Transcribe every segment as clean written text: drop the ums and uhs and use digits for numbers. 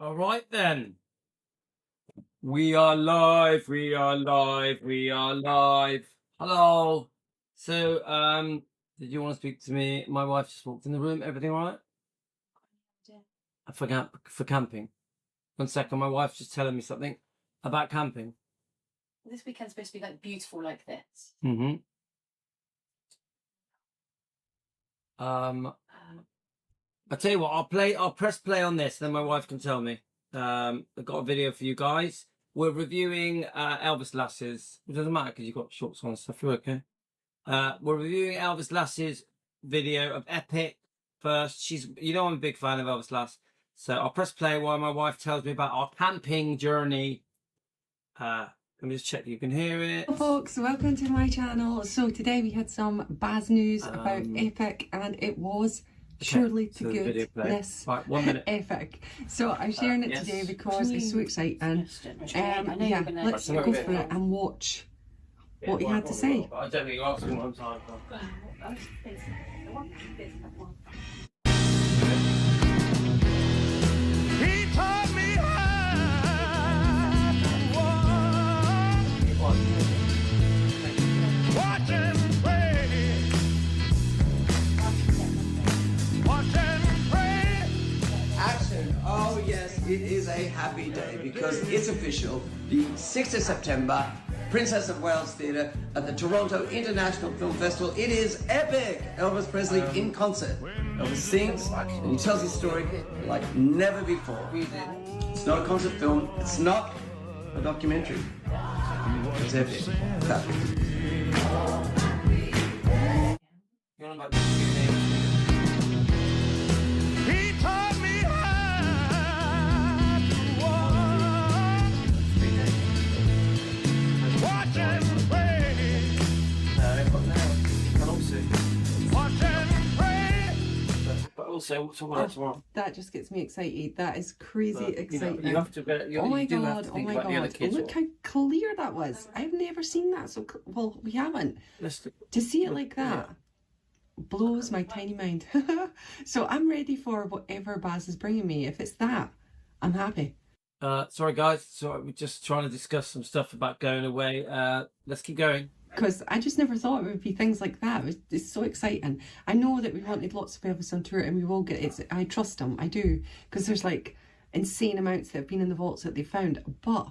All right then. We are live. We are live. We are live. Hello. So, did you want to speak to me? My wife just walked in the room. Everything all right? Yeah. For camping. 1 second. My wife's just telling me something about camping. This weekend's supposed to be like beautiful like this. Mm-hmm. I tell you what, I'll press play on this, then my wife can tell me. I've got a video for you guys. We're reviewing Elvis Lass's. It doesn't matter because you've got shorts on and stuff. You're okay. We're reviewing Elvis Lass's video of Epic first. I'm a big fan of Elvis Lass. So I'll press play while my wife tells me about our camping journey. Let me just check you can hear it. Hello folks, welcome to my channel. So today we had some Baz news about Epic, and it was surely to goodness. Right, 1 minute. Epic. So I'm sharing it today because it's so exciting. Yeah, let's go for it and watch what he had to say. I don't think you asked me one time. He taught me how to walk, watch and pray, watch and pray. Action! Oh yes, it is a happy day because it's official. The 6th of September, Princess of Wales Theatre at the Toronto International Film Festival. It is epic! Elvis Presley in concert. Elvis sings and he tells his story like never before. It's not a concert film. It's not a documentary. It's epic. It's epic. He taught me how to walk, watch and pray, watch and pray. But also, tomorrow. That just gets me excited. That is crazy exciting. You have to go. Oh my god, oh my god. Look how clear that was. I've never seen that so well, we haven't. To see it like that blows my tiny mind. So I'm ready for whatever Baz is bringing me. If it's that, I'm happy. Sorry guys, we're just trying to discuss some stuff about going away. Let's keep going. Because I just never thought it would be things like that. It's so exciting. I know that we wanted lots of Elvis on tour and we will get it. I trust him, I do. Because there's like insane amounts that have been in the vaults that they found. But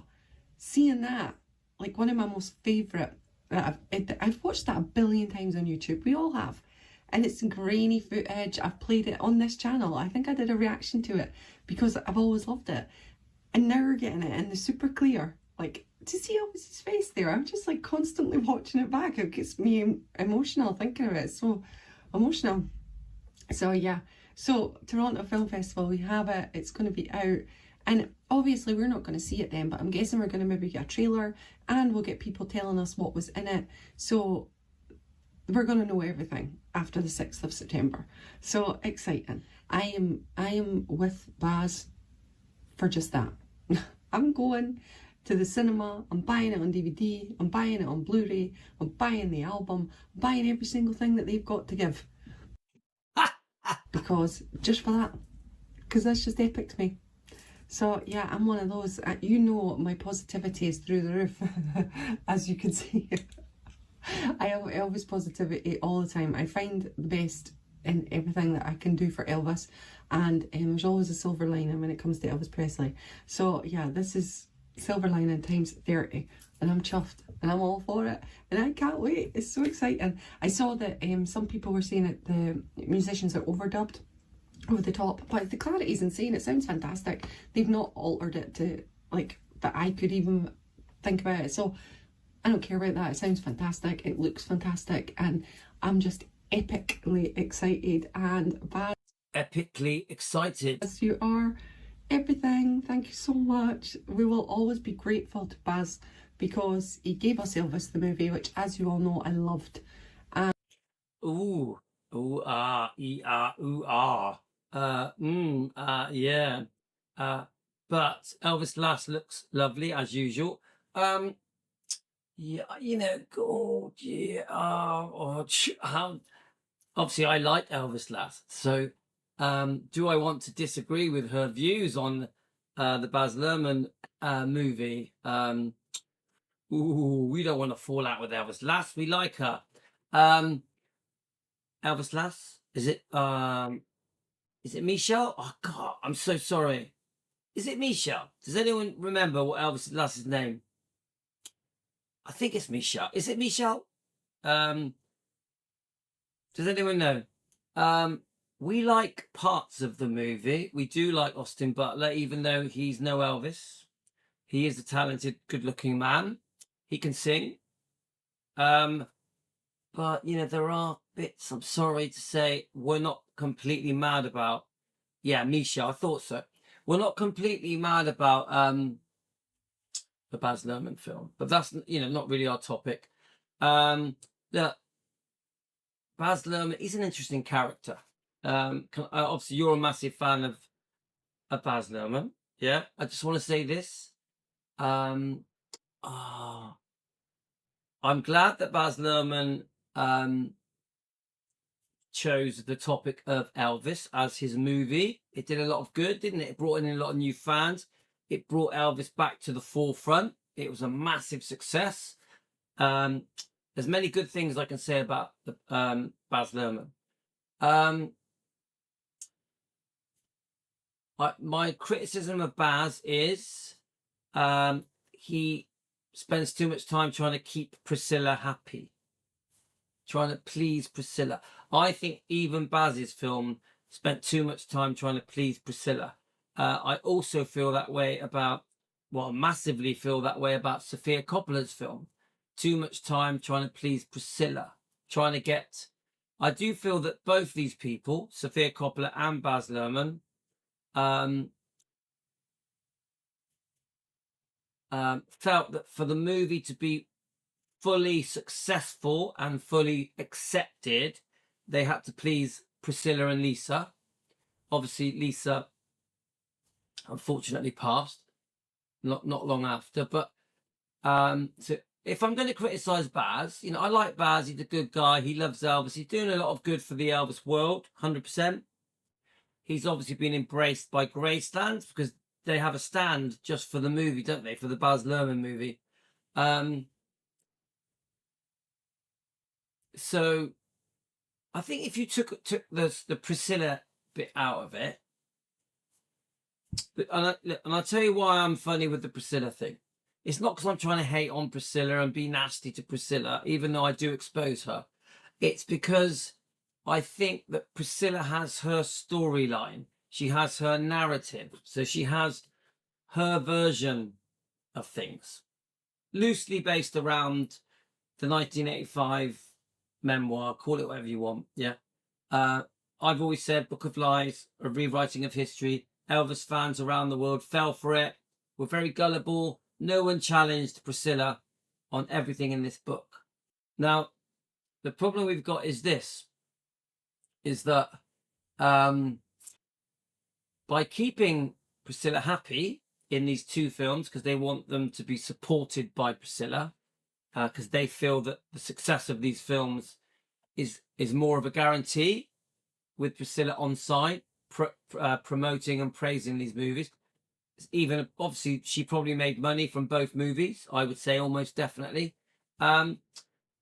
seeing that, like one of my most favourite, I've watched that 1 billion times on YouTube. We all have. And it's grainy footage. I've played it on this channel. I think I did a reaction to it because I've always loved it. And now we're getting it and the super clear. Like, to see Elvis's face there, I'm just like constantly watching it back. It gets me emotional thinking of it. It's so emotional. So yeah, so Toronto Film Festival, we have it. It's going to be out. And obviously we're not going to see it then, but I'm guessing we're going to maybe get a trailer and we'll get people telling us what was in it. So we're going to know everything after the 6th of September. So exciting. I am with Baz for just that. I'm going to the cinema, I'm buying it on DVD, I'm buying it on Blu-ray, I'm buying the album, I'm buying every single thing that they've got to give. Because, just for that. Because that's just epic to me. So yeah, I'm one of those, you know my positivity is through the roof, as you can see. I have Elvis positivity all the time. I find the best in everything that I can do for Elvis, and there's always a silver lining when it comes to Elvis Presley. So yeah, this is silver lining times 30 and I'm chuffed and I'm all for it and I can't wait. It's so exciting. I saw that some people were saying that the musicians are overdubbed over the top, but the clarity is insane. It sounds fantastic. They've not altered it to like that I could even think about it, so I don't care about that. It sounds fantastic, it looks fantastic, and I'm just epically excited. And Baz, Epically excited. as you are everything, thank you so much. We will always be grateful to Baz because he gave us Elvis the movie, which, as you all know, I loved. Ooh, ooh, ah, ooh, ah. Yeah. But Elvis Lass looks lovely as usual. Yeah, you know, God, yeah. Obviously, I like Elvis Lass. So, do I want to disagree with her views on the Baz Luhrmann movie. We don't want to fall out with Elvis Lass. We like her. Elvis Lass? Is it Michelle? Oh God, I'm so sorry. Is it Michelle? Does anyone remember what Elvis Lass's name? I think it's Michelle. Is it Michelle? Does anyone know? We like parts of the movie. We do like Austin Butler, even though he's no Elvis. He is a talented, good-looking man. He can sing. But, you know, there are bits, I'm sorry to say, we're not completely mad about. Yeah, Misha, I thought so. We're not completely mad about the Baz Luhrmann film. But that's, you know, not really our topic. Look, Baz Luhrmann, he's an interesting character. Obviously, you're a massive fan of Baz Luhrmann. Yeah, I just want to say this. I'm glad that Baz Luhrmann chose the topic of Elvis as his movie. It did a lot of good, didn't it? It brought in a lot of new fans. It brought Elvis back to the forefront. It was a massive success. There's many good things I can say about the Baz Luhrmann. My criticism of Baz is he spends too much time trying to keep Priscilla happy, trying to please Priscilla. I think even Baz's film spent too much time trying to please Priscilla. I also feel that way about, well, massively feel that way about Sofia Coppola's film. Too much time trying to please Priscilla, trying to get... I do feel that both these people, Sofia Coppola and Baz Luhrmann, felt that for the movie to be fully successful and fully accepted, they had to please Priscilla and Lisa. Obviously, Lisa unfortunately passed not long after. But so if I'm going to criticize Baz, you know, I like Baz. He's a good guy. He loves Elvis. He's doing a lot of good for the Elvis world, 100%. He's obviously been embraced by Graceland because they have a stand just for the movie, don't they? For the Baz Luhrmann movie. So I think if you took the Priscilla bit out of it, and I'll tell you why I'm funny with the Priscilla thing. It's not because I'm trying to hate on Priscilla and be nasty to Priscilla, even though I do expose her. It's because I think that Priscilla has her storyline. She has her narrative. So she has her version of things, loosely based around the 1985 memoir, call it whatever you want. Yeah. I've always said Book of Lies, a rewriting of history. Elvis fans around the world fell for it, were very gullible. No one challenged Priscilla on everything in this book. Now, the problem we've got is this, is that by keeping Priscilla happy in these two films, because they want them to be supported by Priscilla, because they feel that the success of these films is more of a guarantee with Priscilla on side, promoting and praising these movies. Even obviously she probably made money from both movies, I would say, almost definitely.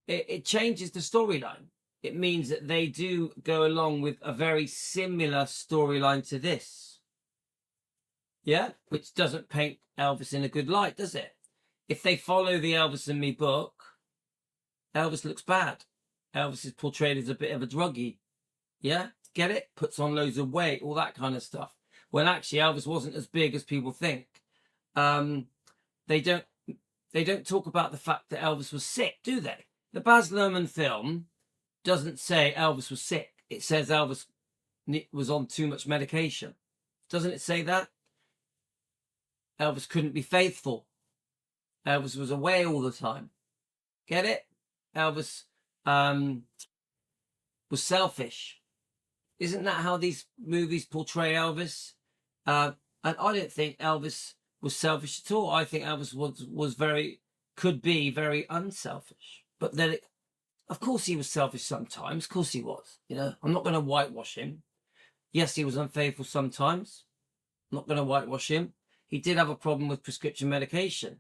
It changes the storyline. It means that they do go along with a very similar storyline to this. Yeah, which doesn't paint Elvis in a good light, does it? If they follow the Elvis and Me book, Elvis looks bad. Elvis is portrayed as a bit of a druggie. Yeah, get it? Puts on loads of weight, all that kind of stuff. When actually Elvis wasn't as big as people think. They don't talk about the fact that Elvis was sick, do they? The Baz Luhrmann film doesn't say Elvis was sick. It says Elvis was on too much medication. Doesn't it say that? Elvis couldn't be faithful. Elvis was away all the time. Get it? Elvis was selfish. Isn't that how these movies portray Elvis? And I don't think Elvis was selfish at all. I think Elvis could be very unselfish. But then, of course he was selfish sometimes. Of course he was. You know, I'm not going to whitewash him. Yes, he was unfaithful sometimes. I'm not going to whitewash him. he did have a problem with prescription medication.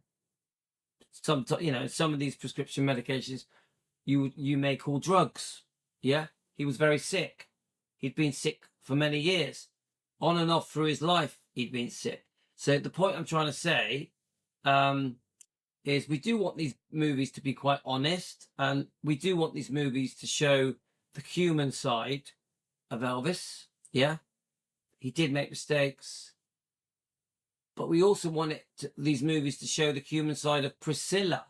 Some of these prescription medications you may call drugs. Yeah, he was very sick. He'd been sick for many years, on and off through his life. He'd been sick. So the point I'm trying to say is we do want these movies to be quite honest, and we do want these movies to show the human side of Elvis. Yeah, he did make mistakes, but we also want these movies to show the human side of Priscilla.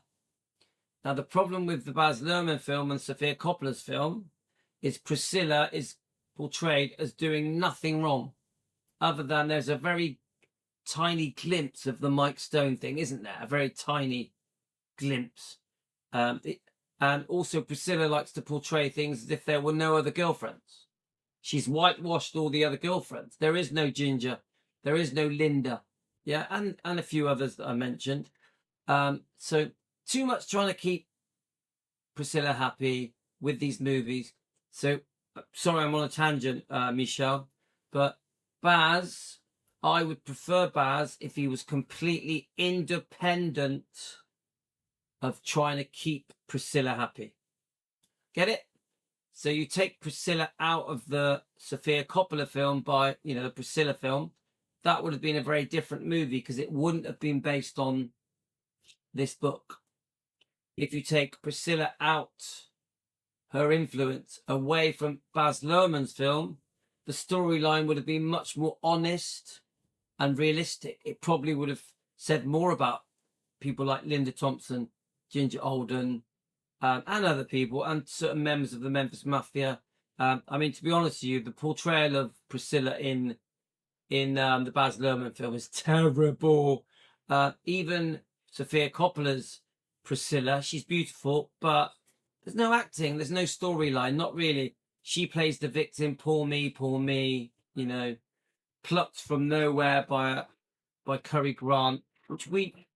Now, the problem with the Baz Luhrmann film and Sofia Coppola's film is Priscilla is portrayed as doing nothing wrong, other than there's a very tiny glimpse of the Mike Stone thing, isn't there? A very tiny glimpse. And also Priscilla likes to portray things as if there were no other girlfriends. She's whitewashed all the other girlfriends. There is no Ginger. There is no Linda. Yeah, and a few others that I mentioned. So too much trying to keep Priscilla happy with these movies. So, sorry I'm on a tangent, Michelle, but Baz, I would prefer Baz if he was completely independent of trying to keep Priscilla happy. Get it? So you take Priscilla out of the Sofia Coppola film the Priscilla film, that would have been a very different movie because it wouldn't have been based on this book. If you take Priscilla out, her influence, away from Baz Luhrmann's film, the storyline would have been much more honest and realistic. It probably would have said more about people like Linda Thompson, Ginger Alden, and other people, and certain members of the Memphis Mafia. To be honest with you, the portrayal of Priscilla in the Baz Luhrmann film is terrible. Even Sofia Coppola's Priscilla, she's beautiful, but there's no acting, there's no storyline, not really. She plays the victim, poor me, plucked from nowhere by Cary Grant, which we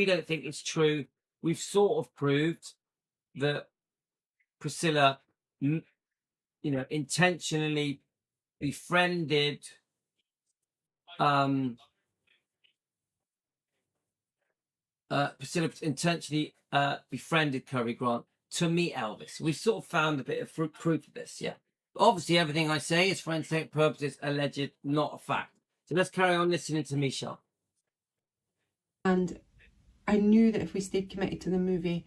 don't think is true. We've sort of proved that Priscilla, intentionally befriended befriended Cary Grant to meet Elvis. We've sort of found a bit of proof of this, yeah. Obviously, everything I say is for entertainment purposes, alleged, not a fact. So let's carry on listening to Michelle. And I knew that if we stayed committed to the movie,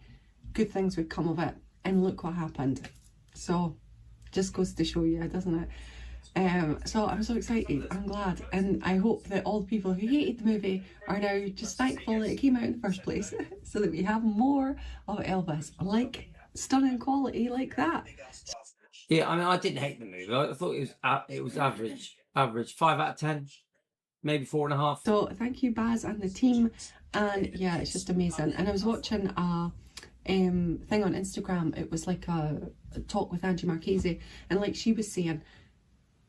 good things would come of it. And look what happened. So, just goes to show you, doesn't it? So I'm so excited. I'm glad. And I hope that all the people who hated the movie are now just thankful that it came out in the first place. So that we have more of Elvis. Like stunning quality like that. Yeah, I didn't hate the movie. I thought it was average. 5 out of 10. Maybe 4.5. So thank you, Baz and the team. And yeah, it's just amazing. And I was watching a thing on Instagram. It was like a talk with Angie Marchese, and like she was saying,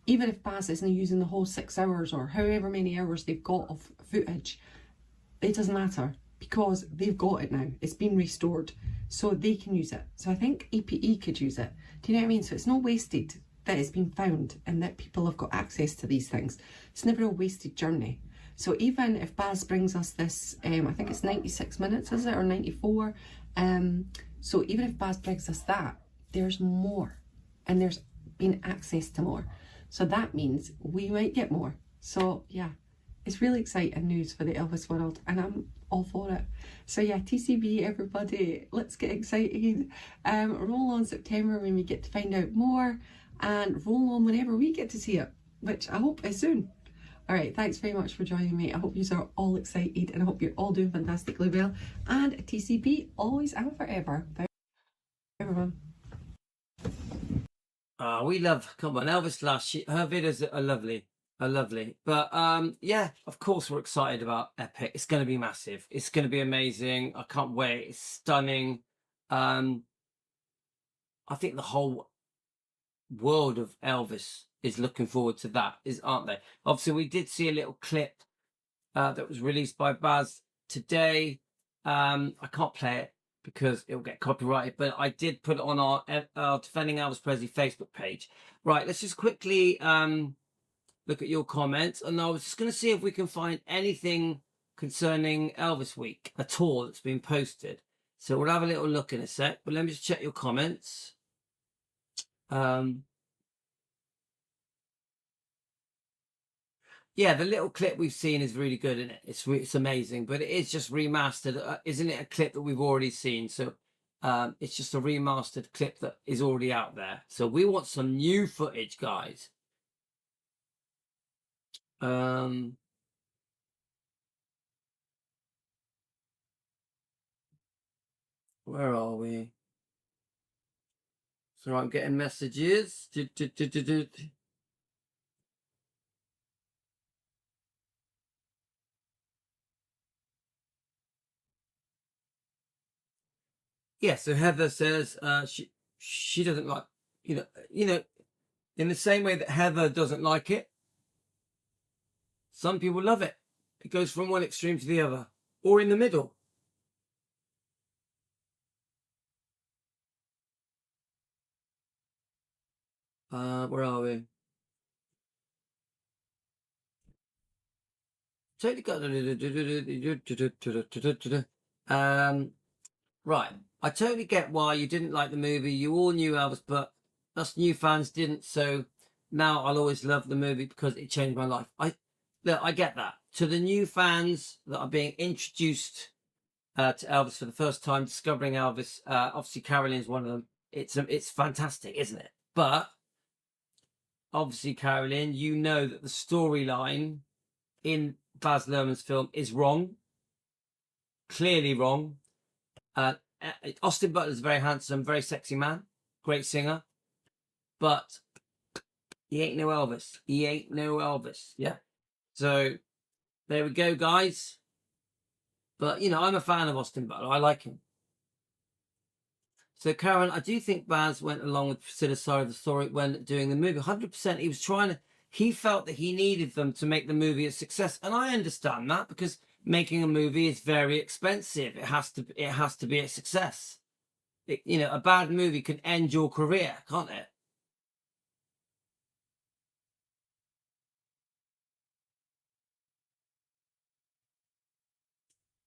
even if Baz isn't using the whole 6 hours or however many hours they've got of footage, it doesn't matter because they've got it now. It's been restored, so they can use it. So I think EPE could use it. Do you know what I mean? So it's not wasted that it's been found and that people have got access to these things. It's never a wasted journey. So even if Baz brings us this, I think it's 96 minutes, is it, or 94? So even if Baz brings us that, there's more, and there's been access to more. So that means we might get more. So yeah, it's really exciting news for the Elvis world, and I'm all for it. So yeah, TCB everybody, let's get excited. Roll on September when we get to find out more, and roll on whenever we get to see it, which I hope is soon. All right, thanks very much for joining me. I hope you are all excited, and I hope you're all doing fantastically well. And TCB, always and forever. Bye everyone. We love, come on, Elvis Lush. Her videos are lovely. But yeah, of course we're excited about Epic. It's going to be massive. It's going to be amazing. I can't wait. It's stunning. I think the whole world of Elvis is looking forward to that, aren't they? Obviously, we did see a little clip that was released by Baz today. I can't play it because it'll get copyrighted, but I did put it on our Defending Elvis Presley Facebook page. Right, let's just quickly look at your comments, and I was just going to see if we can find anything concerning Elvis Week at all that's been posted. So we'll have a little look in a sec, but let me just check your comments. Yeah, the little clip we've seen is really good, isn't it? It's amazing, but it is just remastered, isn't it? A clip that we've already seen, so it's just a remastered clip that is already out there. So we want some new footage, guys. Where are we? So I'm getting messages. Yeah, so Heather says she doesn't like, you know, in the same way that Heather doesn't like it, some people love it. It goes from one extreme to the other, or in the middle. Where are we? Right. I totally get why you didn't like the movie. You all knew Elvis, but us new fans didn't. So now I'll always love the movie because it changed my life. I get that. To the new fans that are being introduced to Elvis for the first time, discovering Elvis, obviously Caroline's one of them. It's fantastic, isn't it? But obviously, Caroline, you know that the storyline in Baz Luhrmann's film is wrong, clearly wrong. Austin Butler's a very handsome, very sexy man, great singer, but he ain't no Elvis. He ain't no Elvis. Yeah. So there we go, guys. But you know, I'm a fan of Austin Butler. I like him. So Karen, I do think Baz went along with Priscilla's side of the story when doing the movie. 100%. He felt that he needed them to make the movie a success, and I understand that because making a movie is very expensive. It has to be a success. A bad movie can end your career, can't it?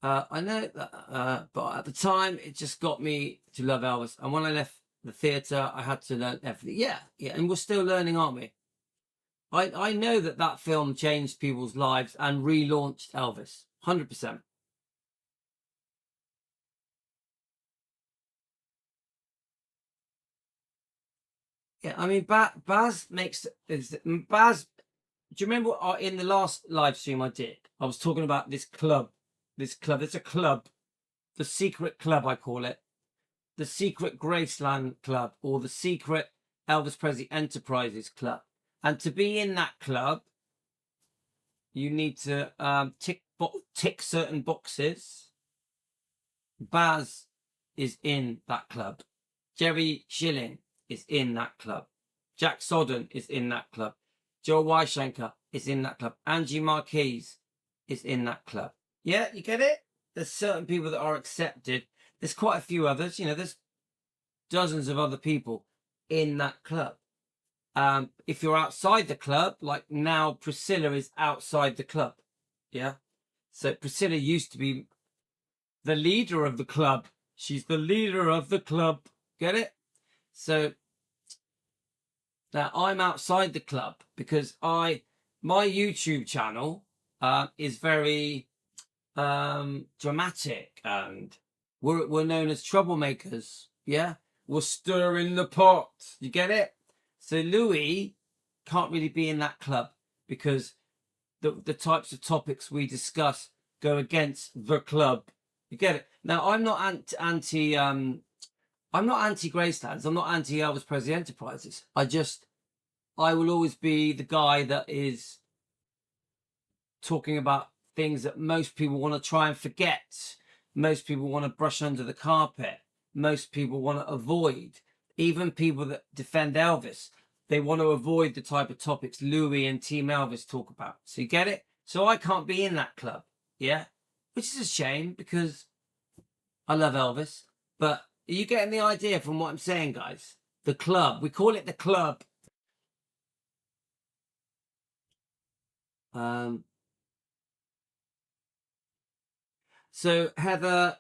I know that, but at the time, it just got me to love Elvis. And when I left the theatre, I had to learn everything. Yeah, and we're still learning, aren't we? I know that film changed people's lives and relaunched Elvis. 100%. Yeah, I mean, Baz makes... Baz... Do you remember in the last live stream I did? I was talking about this club. It's a club. The Secret Club, I call it. The Secret Graceland Club, or the Secret Elvis Presley Enterprises Club. And to be in that club, you need to tick certain boxes. Baz is in that club. Jerry Schilling is in that club. Jack Sodden is in that club. Joe Weishenker is in that club. Angie Marquez is in that club. Yeah, you get it? There's certain people that are accepted. There's quite a few others. There's dozens of other people in that club. If you're outside the club, like now Priscilla is outside the club. Yeah. So Priscilla used to be the leader of the club. She's the leader of the club. Get it? So now I'm outside the club because my YouTube channel is very dramatic, and we're known as troublemakers. Yeah. We're stirring the pot. You get it? So Louis can't really be in that club because the types of topics we discuss go against the club. You get it? Now I'm not anti Gracelands. I'm not anti Elvis Presley Enterprises. I will always be the guy that is talking about things that most people want to try and forget. Most people want to brush under the carpet. Most people want to avoid. Even people that defend Elvis, they want to avoid the type of topics Louis and Team Elvis talk about. So you get it? So I can't be in that club, yeah? Which is a shame because I love Elvis. But are you getting the idea from what I'm saying, guys? The club. We call it the club. So Heather,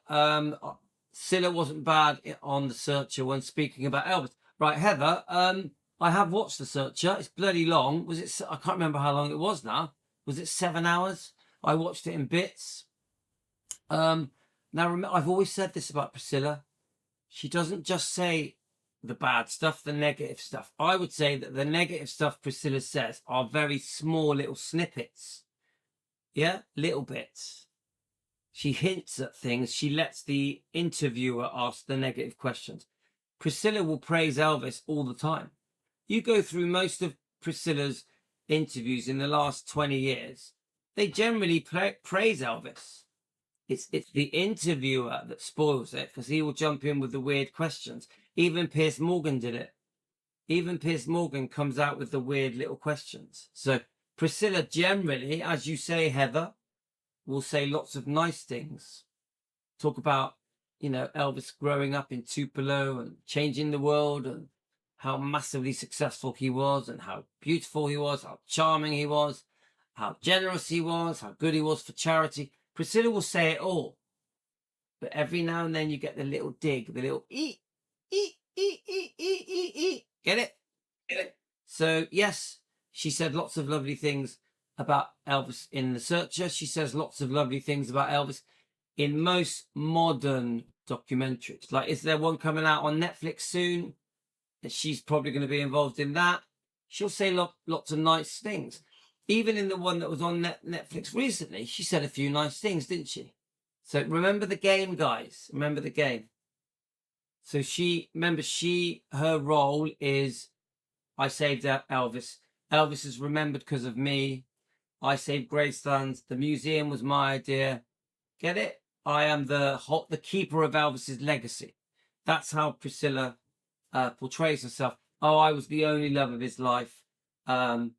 Scylla wasn't bad on The Searcher when speaking about Elvis. Right, Heather, I have watched The Searcher. It's bloody long. Was it? I can't remember how long it was now. Was it 7 hours? I watched it in bits. Now, remember, I've always said this about Priscilla. She doesn't just say the bad stuff, the negative stuff. I would say that the negative stuff Priscilla says are very small little snippets. Yeah, little bits. She hints at things. She lets the interviewer ask the negative questions. Priscilla will praise Elvis all the time. You go through most of Priscilla's interviews in the last 20 years, they generally praise Elvis. It's the interviewer that spoils it, because he will jump in with the weird questions. Even Piers Morgan did it. Even Piers Morgan comes out with the weird little questions. So Priscilla generally, as you say, Heather, will say lots of nice things. Talk about, Elvis growing up in Tupelo and changing the world, and how massively successful he was, and how beautiful he was, how charming he was, how generous he was, how good he was for charity. Priscilla will say it all. But every now and then you get the little dig, the little eat. Get it? Get it? So, yes, she said lots of lovely things about Elvis in The Searcher. She says lots of lovely things about Elvis in most modern documentaries. Like, is there one coming out on Netflix soon? She's probably going to be involved in that. She'll say lots of nice things. Even in the one that was on Netflix recently, she said a few nice things, didn't she? So remember the game, guys. Remember the game. So her role is, I saved Elvis. Elvis is remembered because of me. I saved Graceland. The museum was my idea. Get it? I am the keeper of Elvis's legacy. That's how Priscilla portrays herself. Oh, I was the only love of his life. He's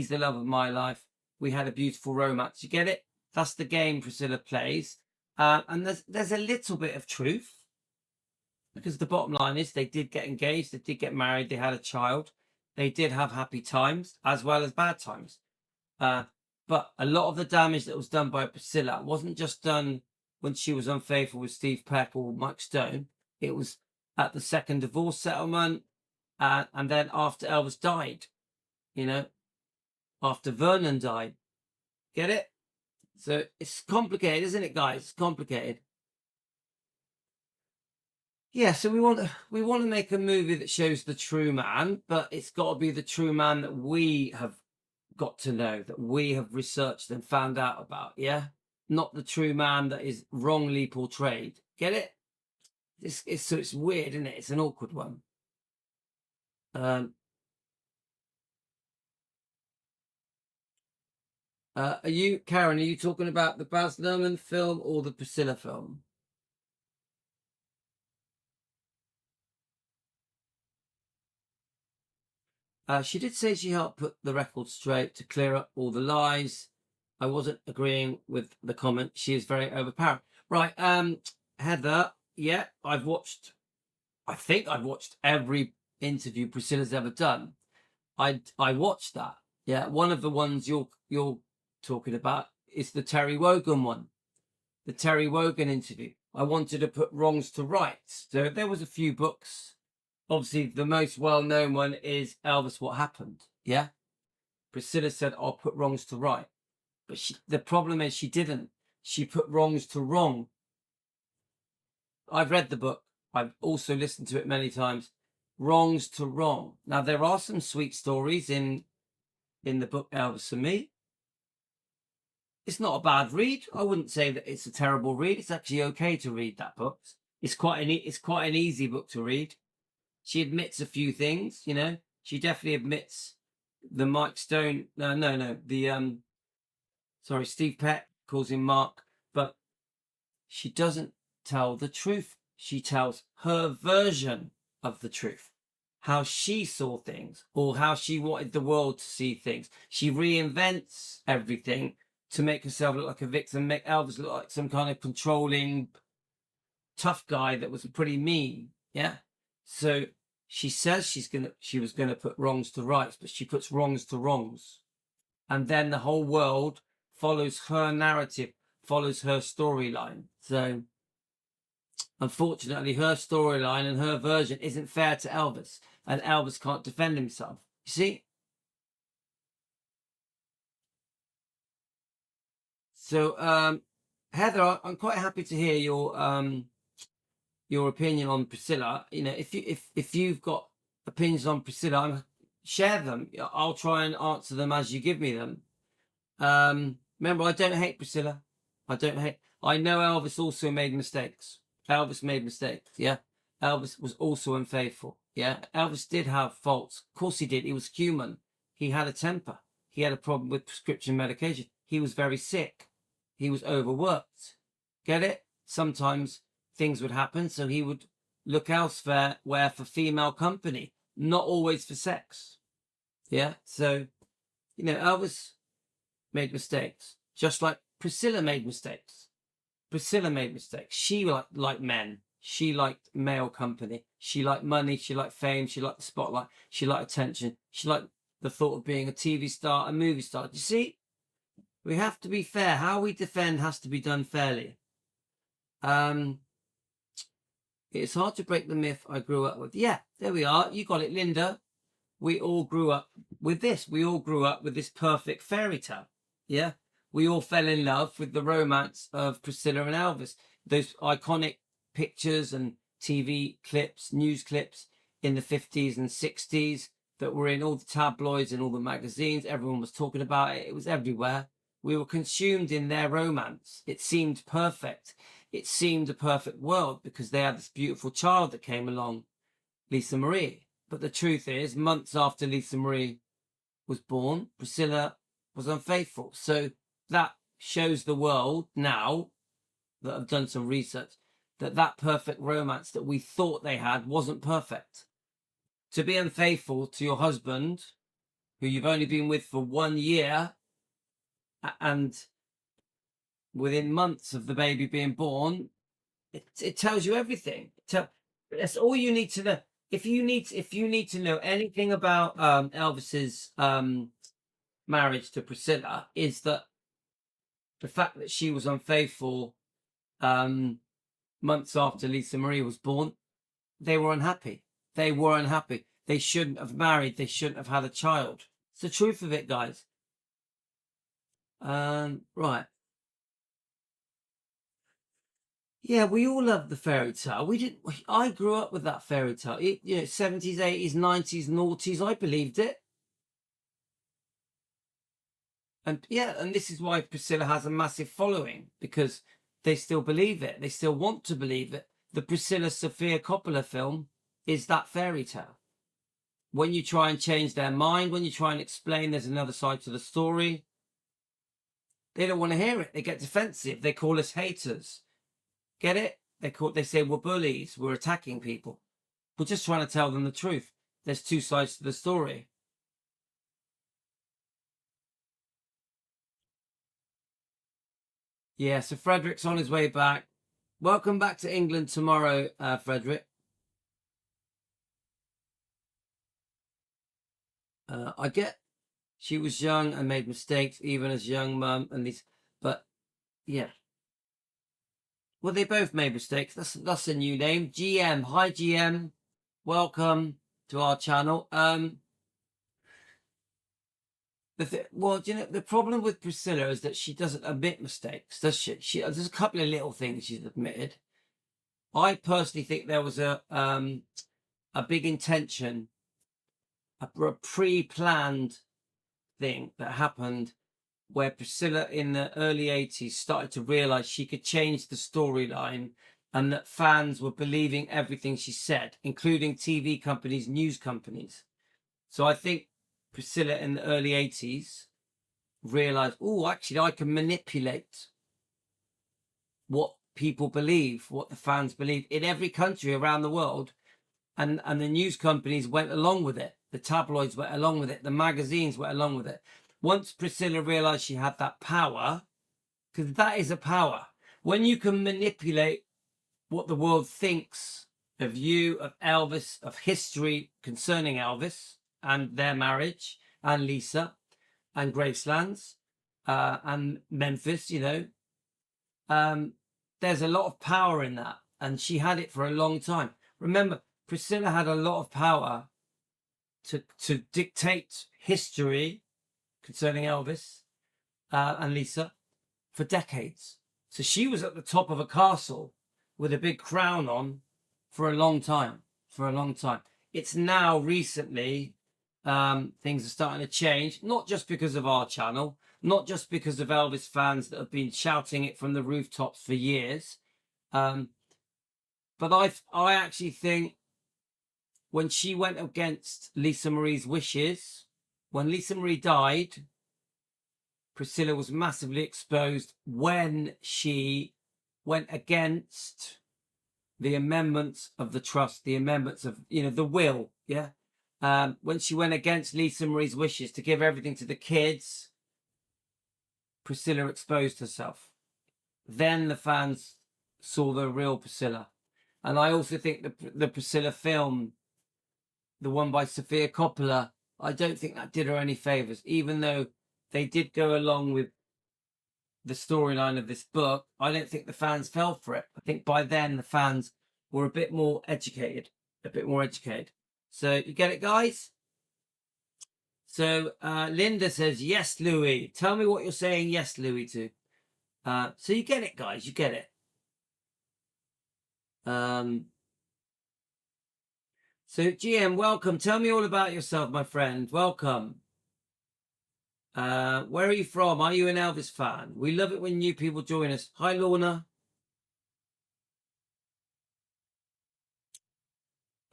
the love of my life. We had a beautiful romance. You get it? That's the game Priscilla plays. And there's a little bit of truth, because the bottom line is they did get engaged, they did get married, they had a child, they did have happy times as well as bad times. But a lot of the damage that was done by Priscilla wasn't just done when she was unfaithful with Steve Peck or Mike Stone. It was at the second divorce settlement, and then after Elvis died, after Vernon died. Get it? So it's complicated, isn't it, guys? It's complicated. Yeah, so we want to make a movie that shows the true man, but it's got to be the true man that we have got to know, that we have researched and found out about, yeah? Not the true man that is wrongly portrayed. Get it? It's weird, isn't it? It's an awkward one. Karen, are you talking about the Baz Luhrmann film or the Priscilla film? She did say she helped put the record straight to clear up all the lies. I wasn't agreeing with the comment. She is very overpowering. Right, Heather, yeah, I think I've watched every interview Priscilla's ever done. I watched that. Yeah, one of the ones you're talking about is the Terry Wogan one. The Terry Wogan interview. I wanted to put wrongs to rights. So there was a few books. Obviously, the most well-known one is Elvis, What Happened? Yeah? Priscilla said, I'll put wrongs to right. But the problem is she didn't. She put wrongs to wrong. I've read the book. I've also listened to it many times. Wrongs to wrong. Now, there are some sweet stories in the book Elvis and Me. It's not a bad read. I wouldn't say that it's a terrible read. It's actually okay to read that book. It's quite an easy book to read. She admits a few things, She definitely admits the Mike Stone. Steve Peck calls him Mark, but she doesn't tell the truth. She tells her version of the truth, how she saw things or how she wanted the world to see things. She reinvents everything to make herself look like a victim, make Elvis look like some kind of controlling, tough guy that was pretty mean. Yeah. So she says she was gonna put wrongs to rights, but she puts wrongs to wrongs. and then the whole world follows her narrative, follows her storyline. So unfortunately, her storyline and her version isn't fair to Elvis, and Elvis can't defend himself. You see? So, Heather, I'm quite happy to hear your opinion on Priscilla. You know, if you've got opinions on Priscilla, share them. I'll try and answer them as you give me them. Remember, I don't hate Priscilla. I know Elvis also made mistakes. Elvis made mistakes. Yeah. Elvis was also unfaithful. Yeah. Elvis did have faults. Of course he did. He was human. He had a temper. He had a problem with prescription medication. He was very sick. He was overworked. Get it? Sometimes things would happen, so he would look elsewhere for female company, not always for sex. Yeah. So, you know, Elvis made mistakes, just like Priscilla made mistakes. Priscilla made mistakes. She liked men. She liked male company. She liked money. She liked fame. She liked the spotlight. She liked attention. She liked the thought of being a TV star, a movie star. Do you see? We have to be fair. How we defend has to be done fairly. It's hard to break the myth I grew up with. Yeah, there we are. You got it, Linda. We all grew up with this. We all grew up with this perfect fairy tale. Yeah. We all fell in love with the romance of Priscilla and Elvis. Those iconic pictures and TV clips, news clips in the 50s and 60s that were in all the tabloids and all the magazines. Everyone was talking about it. It was everywhere. We were consumed in their romance. It seemed perfect. It seemed a perfect world because they had this beautiful child that came along, Lisa Marie. But the truth is, months after Lisa Marie was born, Priscilla was unfaithful. So that shows the world now that I've done some research that perfect romance that we thought they had wasn't perfect. To be unfaithful to your husband, who you've only been with for 1 year, and within months of the baby being born, it tells you everything. That's all you need to know. If you need to know anything about Elvis's marriage to Priscilla, is that the fact that she was unfaithful months after Lisa Marie was born, they were unhappy. They shouldn't have married. They shouldn't have had a child. It's the truth of it, guys. Right. Yeah, we all love the fairy tale. I grew up with that fairy tale. 70s, 80s, 90s, noughties. I believed it. And yeah, and this is why Priscilla has a massive following, because they still believe it. They still want to believe it. The Priscilla Sofia Coppola film is that fairy tale. When you try and change their mind, when you try and explain there's another side to the story, they don't want to hear it. They get defensive. They call us haters. Get it? They say we're bullies. We're attacking people. We're just trying to tell them the truth. There's two sides to the story. Yeah, so Frederick's on his way back. Welcome back to England tomorrow, Frederick. I get she was young and made mistakes, even as young mum, but yeah. Well, they both made mistakes. That's a new name. GM. Hi, GM. Welcome to our channel. The problem with Priscilla is that she doesn't admit mistakes, does she? There's a couple of little things she's admitted. I personally think there was a big intention, a pre-planned thing that happened where Priscilla in the early 80s started to realize she could change the storyline and that fans were believing everything she said, including TV companies, news companies. So I think Priscilla in the early 80s realized, oh, actually, I can manipulate what people believe, what the fans believe in every country around the world. And the news companies went along with it. The tabloids went along with it. The magazines went along with it. Once Priscilla realized she had that power, because that is a power, when you can manipulate what the world thinks of you, of Elvis, of history concerning Elvis and their marriage and Lisa, and Gracelands and Memphis, you know. There's a lot of power in that, and she had it for a long time. Remember, Priscilla had a lot of power to dictate history concerning Elvis and Lisa for decades. So she was at the top of a castle with a big crown on for a long time. It's now recently things are starting to change, not just because of our channel, not just because of Elvis fans that have been shouting it from the rooftops for years. But I actually think when she went against Lisa Marie's wishes, when Lisa Marie died, Priscilla was massively exposed when she went against the amendments of the trust, the amendments of, you know, the will, yeah? When she went against Lisa Marie's wishes to give everything to the kids, Priscilla exposed herself. Then the fans saw the real Priscilla. And I also think the Priscilla film, the one by Sofia Coppola, I don't think that did her any favours, even though they did go along with the storyline of this book. I don't think the fans fell for it. I think by then the fans were a bit more educated. So you get it, guys? So Linda says, yes, Louis. Tell me what you're saying yes, Louis, to. So you get it, guys. You get it. So GM, welcome. Tell me all about yourself, my friend. Welcome. Where are you from? Are you an Elvis fan? We love it when new people join us. Hi, Lorna.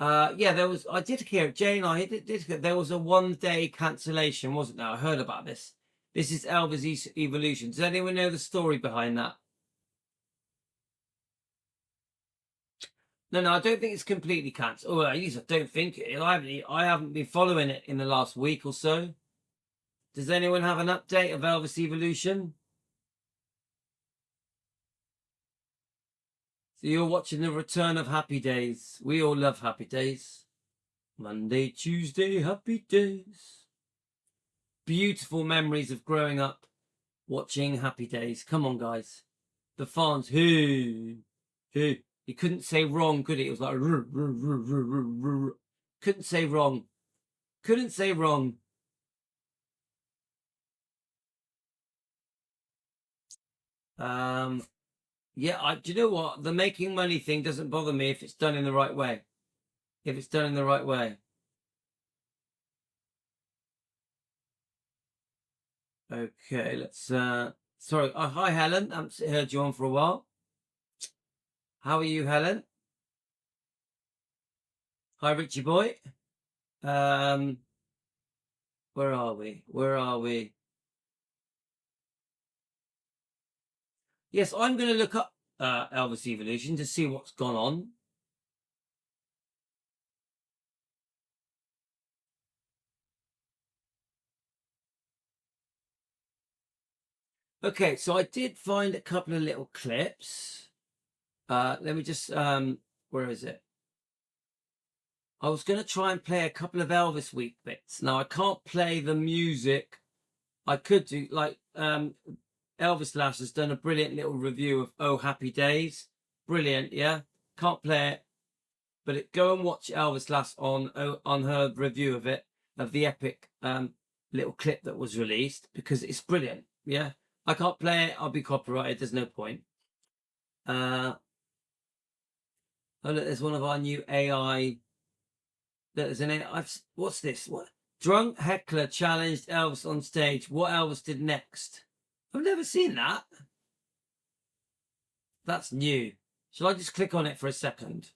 Yeah, I did hear it. Jane, I did hear there was a 1-day cancellation, wasn't there? I heard about this. This is Elvis Evolution. Does anyone know the story behind that? No, I don't think it's completely cancelled. Oh, at least I don't think it. I haven't been following it in the last week or so. Does anyone have an update of Elvis Evolution? So you're watching the return of Happy Days. We all love Happy Days. Monday, Tuesday, Happy Days. Beautiful memories of growing up watching Happy Days. Come on, guys. The fans, hey. He couldn't say wrong, could he? It was like, couldn't say wrong. Yeah, do you know what? The making money thing doesn't bother me if it's done in the right way. Okay, let's, sorry. Hi, Helen. I haven't heard you on for a while. How are you, Helen? Hi, Richie boy. Where are we? Yes, I'm going to look up Elvis Evolution to see what's gone on. Okay, so I did find a couple of little clips. Let me just, where is it? I was going to try and play a couple of Elvis Week bits. Now, I can't play the music. I could do, like, Elvis Lash has done a brilliant little review of Oh Happy Days. Brilliant, yeah? Can't play it. But go and watch Elvis Lash on her review of it, of the epic little clip that was released, because it's brilliant, yeah? I can't play it. I'll be copyrighted. There's no point. Oh, look, there's one of our new AI. There's an AI. What's this? What? Drunk heckler challenged Elvis on stage. What Elvis did next? I've never seen that. That's new. Shall I just click on it for a second?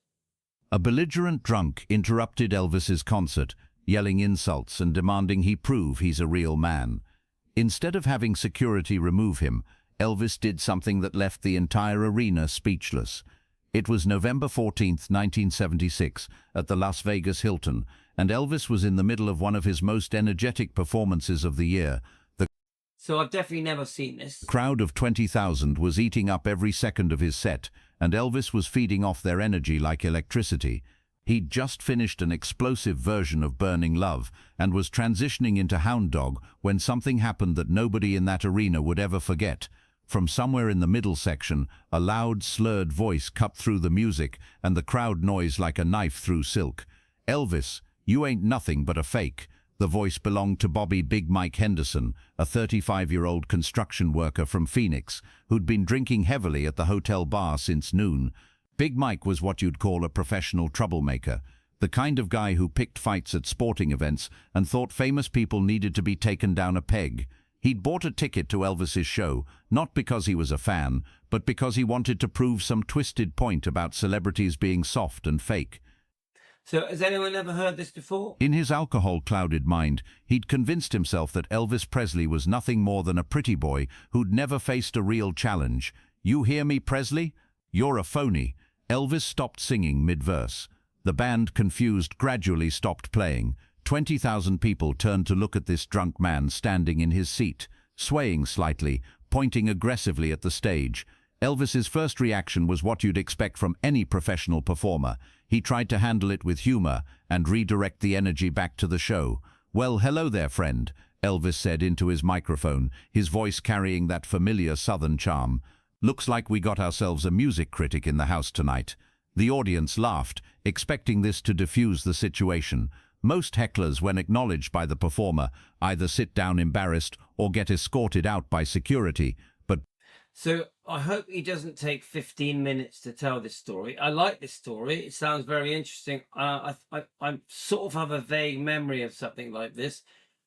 A belligerent drunk interrupted Elvis's concert, yelling insults and demanding he prove he's a real man. Instead of having security remove him, Elvis did something that left the entire arena speechless. It was November 14th, 1976, at the Las Vegas Hilton, and Elvis was in the middle of one of his most energetic performances of the year. So I've definitely never seen this. The crowd of 20,000 was eating up every second of his set, and Elvis was feeding off their energy like electricity. He'd just finished an explosive version of Burning Love and was transitioning into Hound Dog when something happened that nobody in that arena would ever forget. From somewhere in the middle section, a loud, slurred voice cut through the music and the crowd noise like a knife through silk. "Elvis, you ain't nothing but a fake." The voice belonged to Bobby Big Mike Henderson, a 35-year-old construction worker from Phoenix, who'd been drinking heavily at the hotel bar since noon. Big Mike was what you'd call a professional troublemaker, the kind of guy who picked fights at sporting events and thought famous people needed to be taken down a peg. He'd bought a ticket to Elvis's show, not because he was a fan, but because he wanted to prove some twisted point about celebrities being soft and fake. So has anyone ever heard this before? In his alcohol-clouded mind, he'd convinced himself that Elvis Presley was nothing more than a pretty boy who'd never faced a real challenge. "You hear me, Presley? You're a phony." Elvis stopped singing mid-verse. The band, confused, gradually stopped playing. 20,000 people turned to look at this drunk man standing in his seat, swaying slightly, pointing aggressively at the stage. Elvis's first reaction was what you'd expect from any professional performer. He tried to handle it with humor and redirect the energy back to the show. "Well, hello there, friend," Elvis said into his microphone, his voice carrying that familiar southern charm. "Looks like we got ourselves a music critic in the house tonight." The audience laughed, expecting this to diffuse the situation. Most hecklers, when acknowledged by the performer, either sit down embarrassed or get escorted out by security. But So I hope he doesn't take 15 minutes to tell this story. I like this story. It sounds very interesting. I sort of have a vague memory of something like this.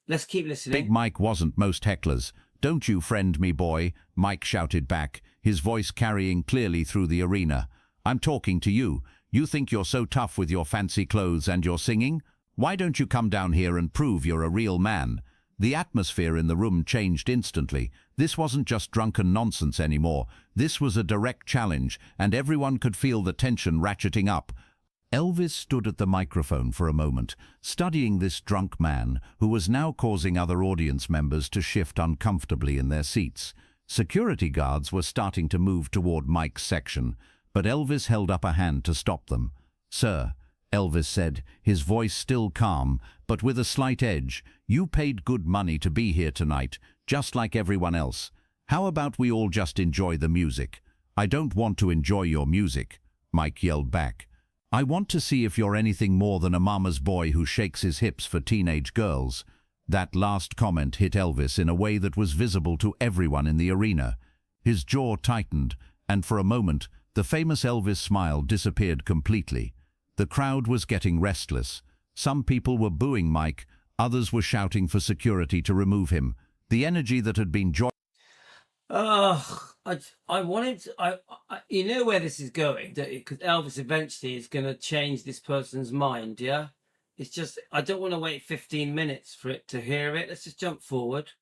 Let's keep listening. Big Mike wasn't most hecklers. "Don't you friend me, boy," Mike shouted back, his voice carrying clearly through the arena. "I'm talking to you. You think you're so tough with your fancy clothes and your singing? Why don't you come down here and prove you're a real man?" The atmosphere in the room changed instantly. This wasn't just drunken nonsense anymore. This was a direct challenge, and everyone could feel the tension ratcheting up. Elvis stood at the microphone for a moment, studying this drunk man who was now causing other audience members to shift uncomfortably in their seats. Security guards were starting to move toward Mike's section, but Elvis held up a hand to stop them. "Sir," Elvis said, his voice still calm, but with a slight edge, "you paid good money to be here tonight, just like everyone else. How about we all just enjoy the music?" "I don't want to enjoy your music," Mike yelled back. "I want to see if you're anything more than a mama's boy who shakes his hips for teenage girls." That last comment hit Elvis in a way that was visible to everyone in the arena. His jaw tightened, and for a moment, the famous Elvis smile disappeared completely. The crowd was getting restless. Some people were booing Mike, others were shouting for security to remove him. The energy that had been I wanted to, you know where this is going, because Elvis eventually is going to change this person's mind, yeah? It's just, I don't want to wait 15 minutes for it to hear it. Let's just jump forward.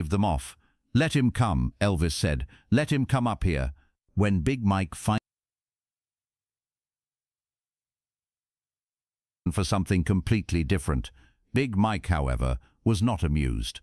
them off. "Let him come," Elvis said. "Let him come up here." When Big Mike for something completely different. Big Mike, however, was not amused.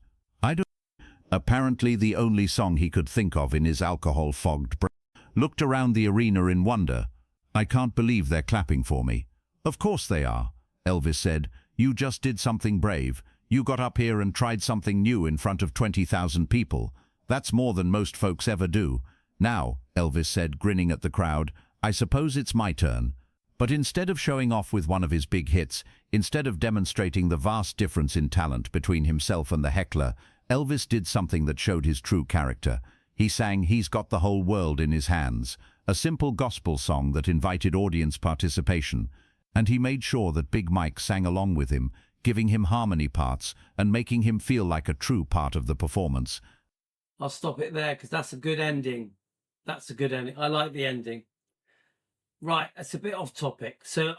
Apparently the only song he could think of in his alcohol-fogged brain. Looked around the arena in wonder. "I can't believe they're clapping for me." "Of course they are," Elvis said. "You just did something brave. You got up here and tried something new in front of 20,000 people. That's more than most folks ever do." "Now," Elvis said, grinning at the crowd, "I suppose it's my turn." But instead of showing off with one of his big hits, instead of demonstrating the vast difference in talent between himself and the heckler, Elvis did something that showed his true character. He sang "He's Got the Whole World in His Hands," a simple gospel song that invited audience participation. And he made sure that Big Mike sang along with him, giving him harmony parts and making him feel like a true part of the performance. I'll stop it there because that's a good ending. That's a good ending. I like the ending. Right, it's a bit off topic. So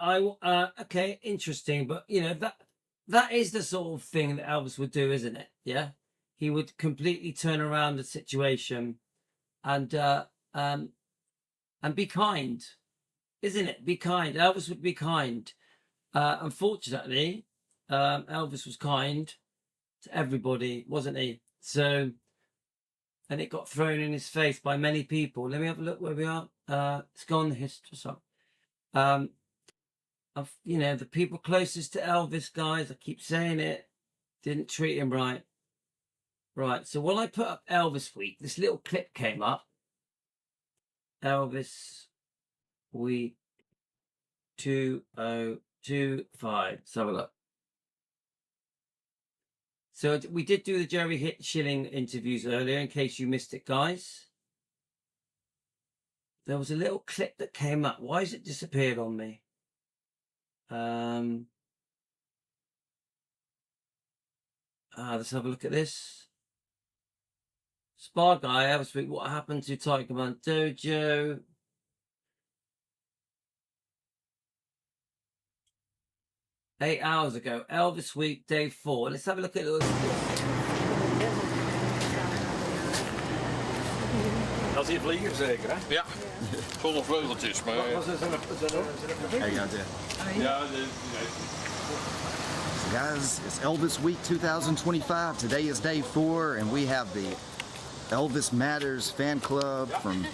okay, interesting, but you know that is the sort of thing that Elvis would do, isn't it? Yeah, he would completely turn around the situation, and be kind, isn't it? Be kind. Elvis would be kind. Unfortunately, Elvis was kind to everybody, wasn't he? So, and it got thrown in his face by many people. Let me have a look where we are. It's gone the history. So, of, you know, the people closest to Elvis, guys. I keep saying it. Didn't treat him right. Right, so when I put up Elvis Week, this little clip came up. Elvis Week 2025. Let's have a look. So we did do the Jerry Schilling interviews earlier, in case you missed it, guys. There was a little clip that came up. Why has it disappeared on me? Let's have a look at this. Spa Guy, Elvis Week, what happened to Tigerman Dojo? Eight hours ago, Elvis Week, day 4. Let's have a look at this. Dat is hier vliegen zeker, hè? Ja, zonder vleugeltjes, maar... Wat is er? How you guys doing? Ja, Guys, it's Elvis Week 2025. Today is day 4, and we have the Elvis Matters fan club from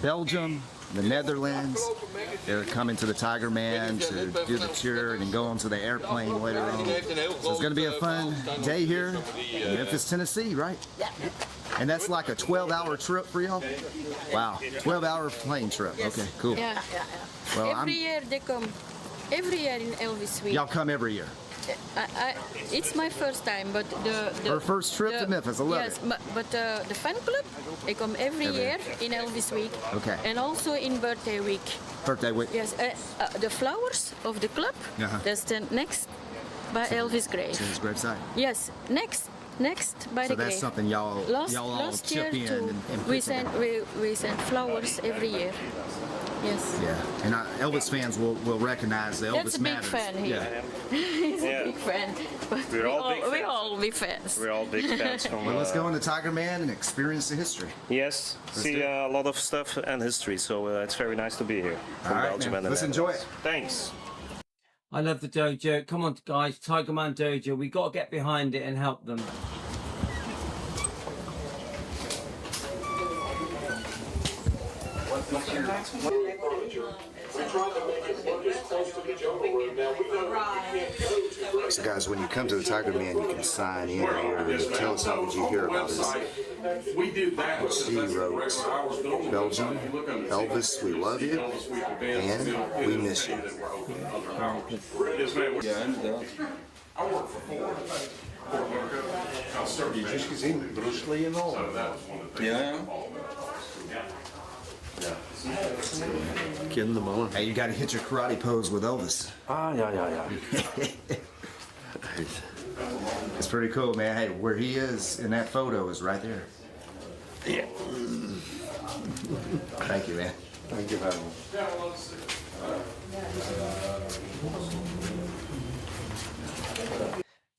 Belgium, the Netherlands. They're coming to the Tigerman to do the tour and then go onto the airplane later on. So it's going to be a fun day here in Memphis, Tennessee, right? Yeah. And that's like a 12-hour trip for y'all? Wow, 12-hour plane trip. Okay, cool. Yeah. Well, every year they come. Every year in Elvis Week. y'all come every year. It's my first time, but Her first trip to Memphis, I love yes, it. but the fan club, they come every year in Elvis Week. Okay. And also in birthday week. Birthday week. Yes, the flowers of the club, that's the next by Elvis grave. To his gravesite. Yes, next by So the that's grave. something y'all all last chip year in too, and we put send together. we send flowers every year. Yes. Yeah, and Elvis fans will recognize the Elvis That's a big Matters. fan here. Yeah. He's a big fan. But We're all big we're fans. all big fans. We're all big fans from... Well, let's go into Tigerman and experience the history. Yes, see a lot of stuff and history, so it's very nice to be here. From All right, Belgium man. and the Let's enjoy Netherlands. it. Thanks. I love the dojo. Come on, guys. Tigerman Dojo. We got to get behind it and help them. So, guys, when you come to the Tigerman, you can sign in here and tell us how did you hear about us. She wrote, Belgium, Elvis, we love you, and we miss you. Liedjes gezien, Bruce Lee en al. Ja. Ken de mannen. Hey, you got to hit your karate pose with Elvis. Ah, ja. It's pretty cool, man. Hey, where he is in that photo is right there. Yeah. Thank you, man. Dank je wel.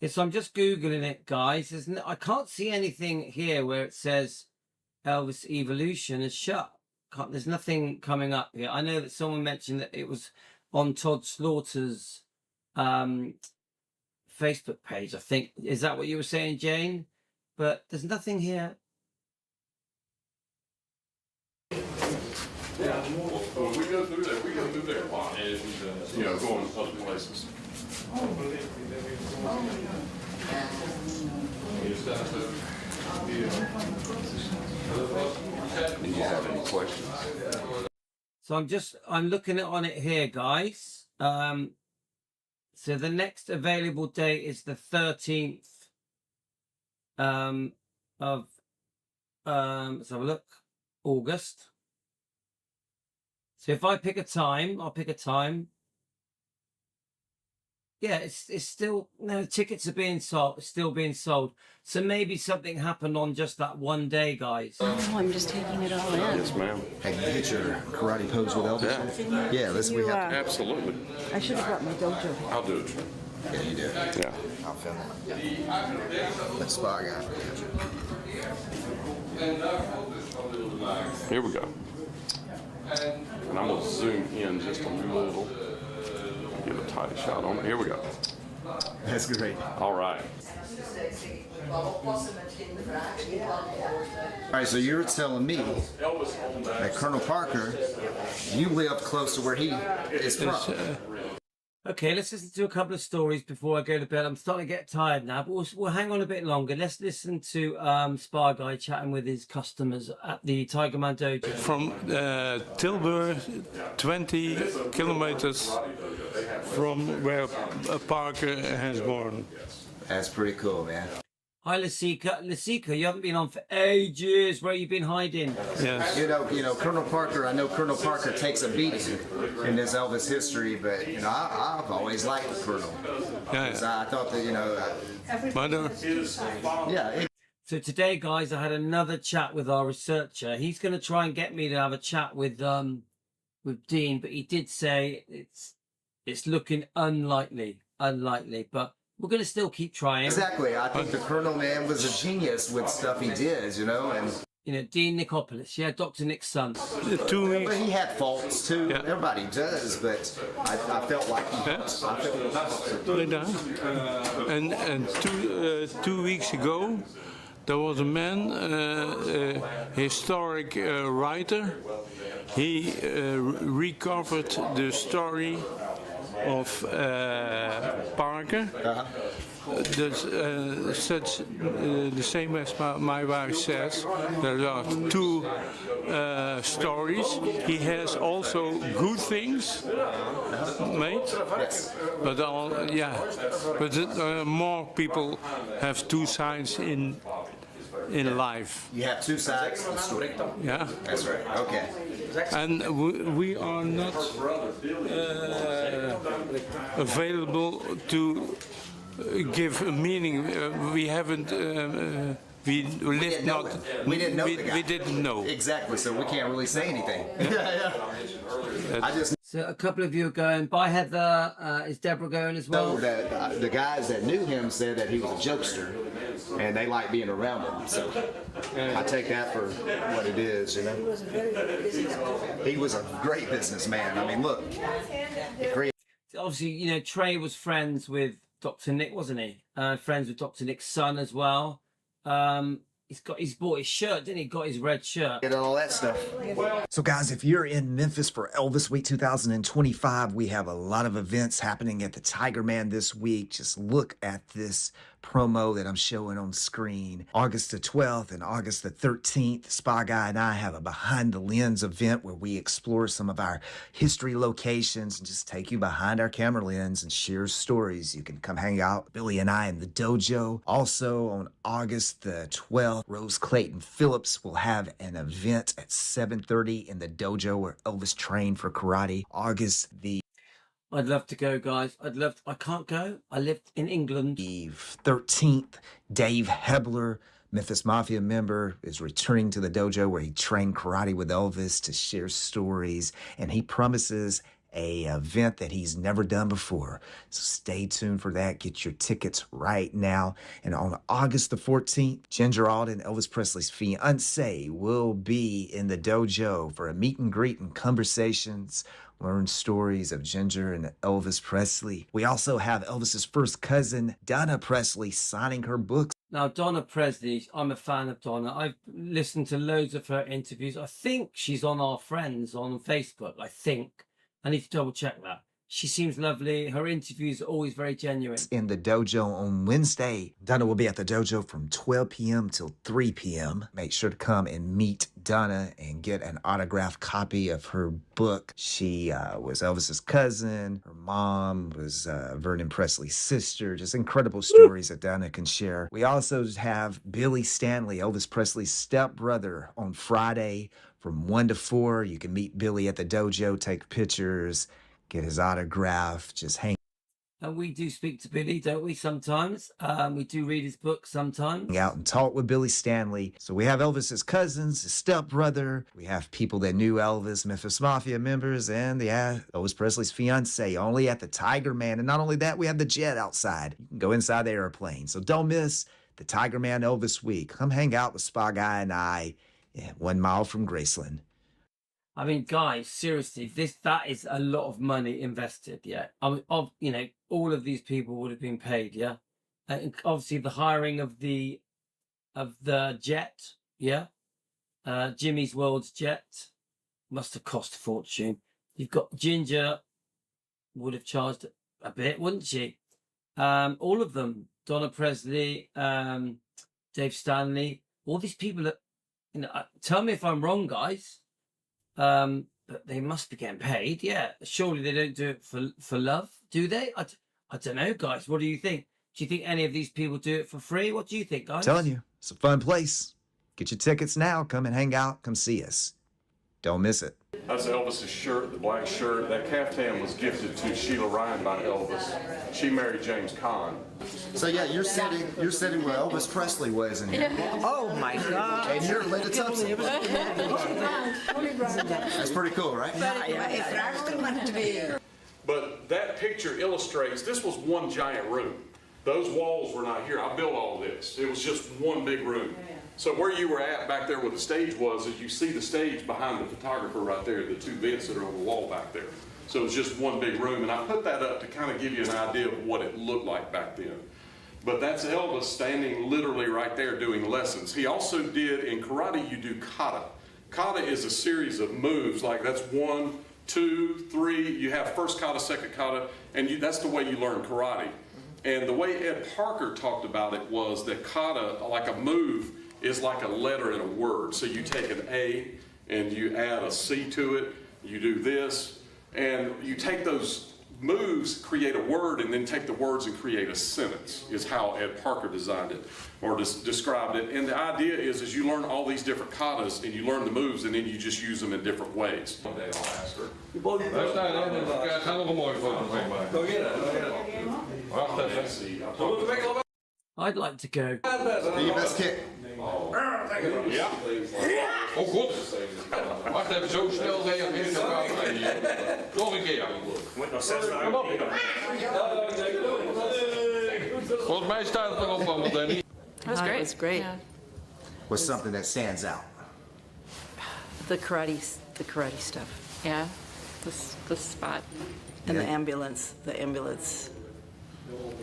Yeah, so I'm just Googling it, guys. I can't see anything here where it says Elvis Evolution is shut. There's nothing coming up here. I know that someone mentioned that it was on Todd Slaughter's Facebook page, I think. Is that what you were saying, Jane? But there's nothing here. Yeah, well, we go through there a lot. And, you know, going other places. Do you have any questions? So I'm looking on it here, guys. So the next available date is the 13th of let's have a look. August. So if I pick a time, I'll pick a time. Yeah, it's still tickets are being sold. It's still being sold. So maybe something happened on just that one day, guys. Oh, I'm just taking it all in. Yes, ma'am. Hey, you hit your karate pose with Elvis. Yeah, we have to. Absolutely. I should have brought my dojo. I'll do it. Yeah, you do. Yeah. I'll film it. Let's spot guy. Here we go. And I'm going to zoom in just a little. Get a tight shot on it. Here we go. That's great. All right. All right, so you're telling me that Colonel Parker, you lived close to where he is from. Okay, let's listen to a couple of stories before I go to bed. I'm starting to get tired now, but we'll hang on a bit longer. Let's listen to Spa Guy chatting with his customers at the Tigerman Dojo. From Tilburg, 20 kilometers from where Parker has born. That's pretty cool, man. Hi, Lasika. Lasika, you haven't been on for ages. Where have you been hiding? Yes. You know, Colonel Parker, I know Colonel Parker takes a beating in this Elvis history, but, you know, I've always liked the Colonel. Yeah. 'Cause I thought that, you know, Mother. So today, guys, I had another chat with our researcher. He's going to try and get me to have a chat with Dean, but he did say it's looking unlikely, but we're going to still keep trying. Exactly. I think the Colonel, man, was a genius with stuff he did, you know, and... You know, Dean Nicopolis, yeah, Dr. Nick's son. 2 weeks. But he had faults, too. Yeah. Everybody does, but I felt like he... And 2 weeks ago, there was a man, a historic writer. He recovered the story of Parker. The same as my wife says, there are two stories. He has also good things made, but more people have two sides in life. You have two sides to the story. Yeah, That's right. Okay. and we are not available to give a meaning. We haven't. We lived not. We didn't know. We didn't know. Exactly. So we can't really say anything. I just So a couple of you are going. Bye, Heather. Is Deborah going as well? know that the guys that knew him said that he was a jokester, and they like being around him. So I take that for what it is, you know. He was a very good businessman. He was a great businessman. I mean, look. Obviously, you know, Trey was friends with Dr. Nick, wasn't he? Friends with Dr. Nick's son as well. He's bought his shirt, didn't he? Got his red shirt. Get all that stuff. So guys, if you're in Memphis for Elvis Week 2025, we have a lot of events happening at the Tigerman this week. Just look at this promo that I'm showing on screen. August the 12th and August the 13th, Spa Guy and I have a Behind the Lens event where we explore some of our history locations and just take you behind our camera lens and share stories. You can come hang out with Billy and I in the dojo. Also on August the 12th, Rose Clayton Phillips will have an event at 7:30 in the dojo where Elvis trained for karate. August the I'd love to go, guys. I can't go. I lived in England. The 13th, Dave Hebler, Memphis Mafia member, is returning to the dojo where he trained karate with Elvis to share stories, and he promises a event that he's never done before. So stay tuned for that. Get your tickets right now. And on August the 14th, Ginger Alden, Elvis Presley's fiance, will be in the dojo for a meet and greet and conversations. Learn stories of Ginger and Elvis Presley. We also have Elvis's first cousin, Donna Presley, signing her books. Now, Donna Presley, I'm a fan of Donna. I've listened to loads of her interviews. I think she's on Our Friends on Facebook. I think. I need to double check that. She seems lovely. Her interviews are always very genuine. In the dojo on Wednesday. Donna will be at the dojo from 12 p.m. till 3 p.m. Make sure to come and meet Donna and get an autographed copy of her book. She was Elvis's cousin. Her mom was Vernon Presley's sister. Just incredible stories that Donna can share. We also have Billy Stanley, Elvis Presley's stepbrother, on Friday from 1 to 4. You can meet Billy at the dojo, take pictures, get his autograph, just hang And we do speak to Billy, don't we, sometimes? We do read his book sometimes. out and talk with Billy Stanley. So we have Elvis's cousins, his stepbrother. We have people that knew Elvis, Memphis Mafia members, and Elvis Presley's fiance, only at the Tigerman. And not only that, we have the jet outside. You can go inside the airplane. So don't miss the Tigerman Elvis Week. Come hang out with Spa Guy and I 1 mile from Graceland. I mean, guys, seriously, that is a lot of money invested, yeah. I mean, all of these people would have been paid, yeah. And obviously, the hiring of the jet, yeah. Jimmy's World's jet must have cost a fortune. You've got Ginger would have charged a bit, wouldn't she? All of them, Donna Presley, Dave Stanley, all these people that, you know, tell me if I'm wrong, guys. But they must be getting paid. Yeah, surely they don't do it for love, do they? I don't know, guys. What do you think? Do you think any of these people do it for free? What do you think, guys? I'm telling you, it's a fun place. Get your tickets now. Come and hang out. Come see us. Don't miss it. That's Elvis's shirt, the black shirt. That caftan was gifted to Sheila Ryan by Elvis. She married James Caan. So yeah, you're sitting where Elvis Presley was in here. Oh my God! And you're Linda Thompson. That's pretty cool, right? But that picture illustrates, this was one giant room. Those walls were not here. I built all this. It was just one big room. So where you were at back there where the stage was, is you see the stage behind the photographer right there, the two vents that are on the wall back there. So it was just one big room, and I put that up to kind of give you an idea of what it looked like back then. But that's Elvis standing literally right there doing lessons. He also did, in karate, you do kata. Kata is a series of moves, like that's 1, 2, 3, you have first kata, second kata, and that's the way you learn karate. And the way Ed Parker talked about it was that kata, like a move, is like a letter in a word. So you take an A and you add a C to it, you do this, and you take those moves, create a word, and then take the words and create a sentence, is how Ed Parker designed it, or described it. And the idea is you learn all these different katas, and you learn the moves, and then you just use them in different ways. One day I'll ask her. I'd like to go. Do your best kick. Ja. Oh, goed. Wacht even, zo snel reageren. Nog een keer. Kom op. Volgens mij staat het erop al meteen. That was great. It was great. Yeah. What's something that stands out? The karate stuff, Yeah. This spot. and Yeah. the ambulance,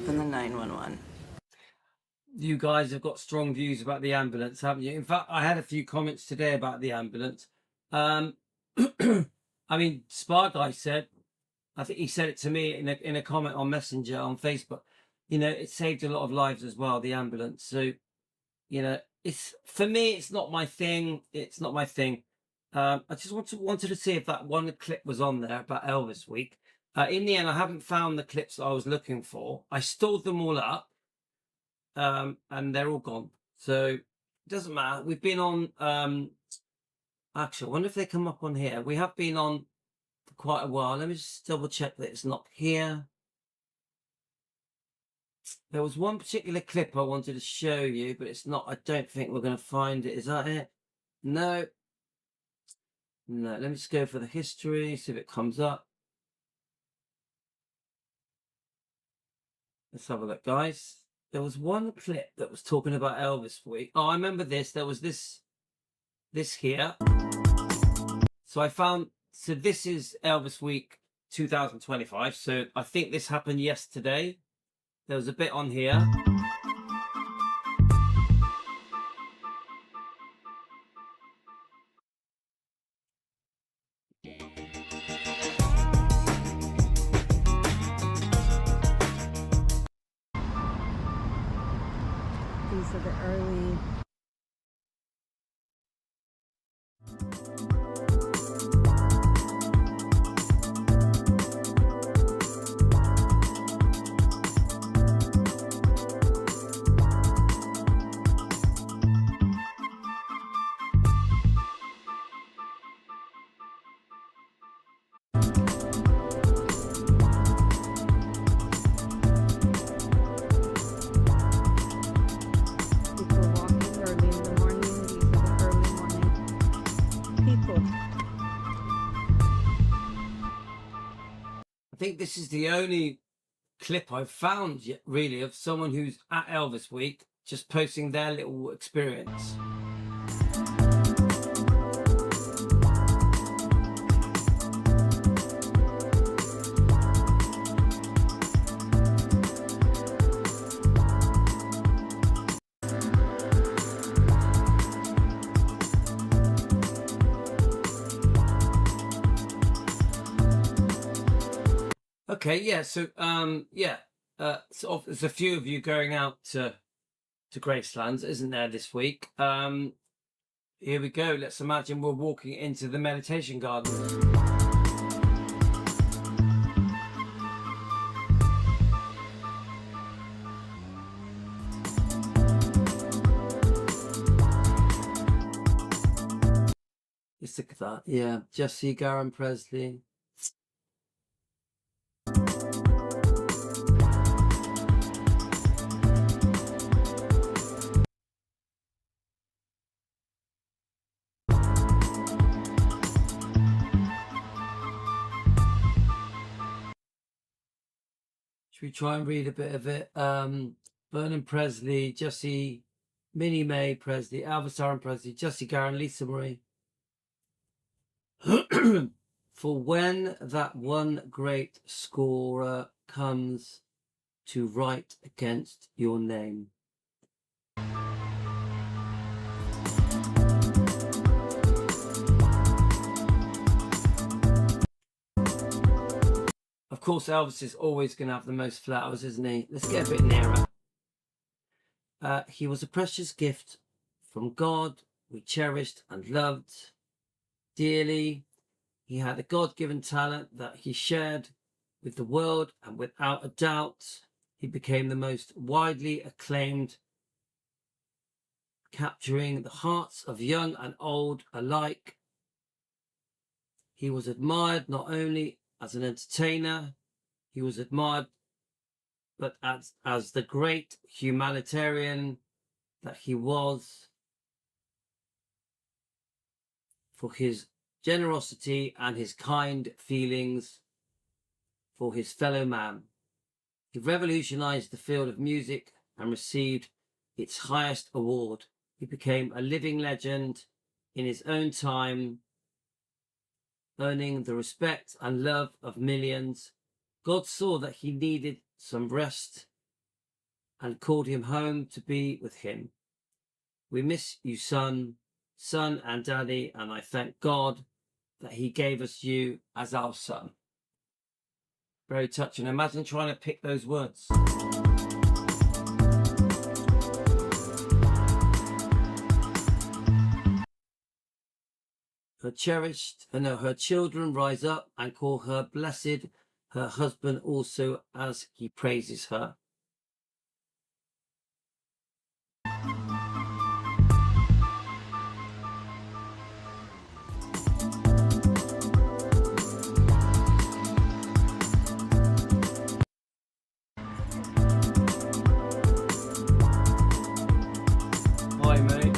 and the 911. You guys have got strong views about the ambulance, haven't you? In fact, I had a few comments today about the ambulance. I mean, Spar Guy said, I think he said it to me in a comment on Messenger on Facebook. You know, it saved a lot of lives as well, the ambulance. So, you know, it's, for me, it's not my thing. It's not my thing. I just wanted to see if that one clip was on there about Elvis Week. In the end, I haven't found the clips that I was looking for. I stored them all up. And they're all gone. So it doesn't matter. We've been on, actually, I wonder if they come up on here. We have been on for quite a while. Let me just double check that it's not here. There was one particular clip I wanted to show you, but it's not. I don't think we're going to find it. Is that it? No. No, let me just go for the history, see if it comes up. Let's have a look, guys. There was one clip that was talking about Elvis Week. Oh, I remember this. There was this here. So I found, so this is Elvis Week 2025. So I think this happened yesterday. There was a bit on here. These are the early I think this is the only clip I've found yet, really, of someone who's at Elvis Week just posting their little experience. Okay, yeah. So, sort of, there's a few of you going out to Gracelands, isn't there, this week? Here we go. Let's imagine we're walking into the meditation garden. Just look at that. Yeah, Jesse, Garen Presley. Should we try and read a bit of it? Vernon Presley, Jesse, Minnie Mae Presley, Elvis Aaron Presley, Jesse Garen, Lisa Marie. For when that one great scorer comes to write against your name. Of course, Elvis is always going to have the most flowers, isn't he? Let's get a bit nearer. He was a precious gift from God. We cherished and loved dearly. He had a God-given talent that he shared with the world, and without a doubt, he became the most widely acclaimed, capturing the hearts of young and old alike. He was admired not only as an entertainer, he was admired, but as the great humanitarian that he was, for his generosity and his kind feelings for his fellow man. He revolutionized the field of music and received its highest award. He became a living legend in his own time, earning the respect and love of millions. God saw that he needed some rest and called him home to be with him. We miss you, son and daddy, and I thank God that he gave us you as our son. Very touching. Imagine trying to pick those words. Her children rise up and call her blessed, her husband also, as he praises her. Hi, mate.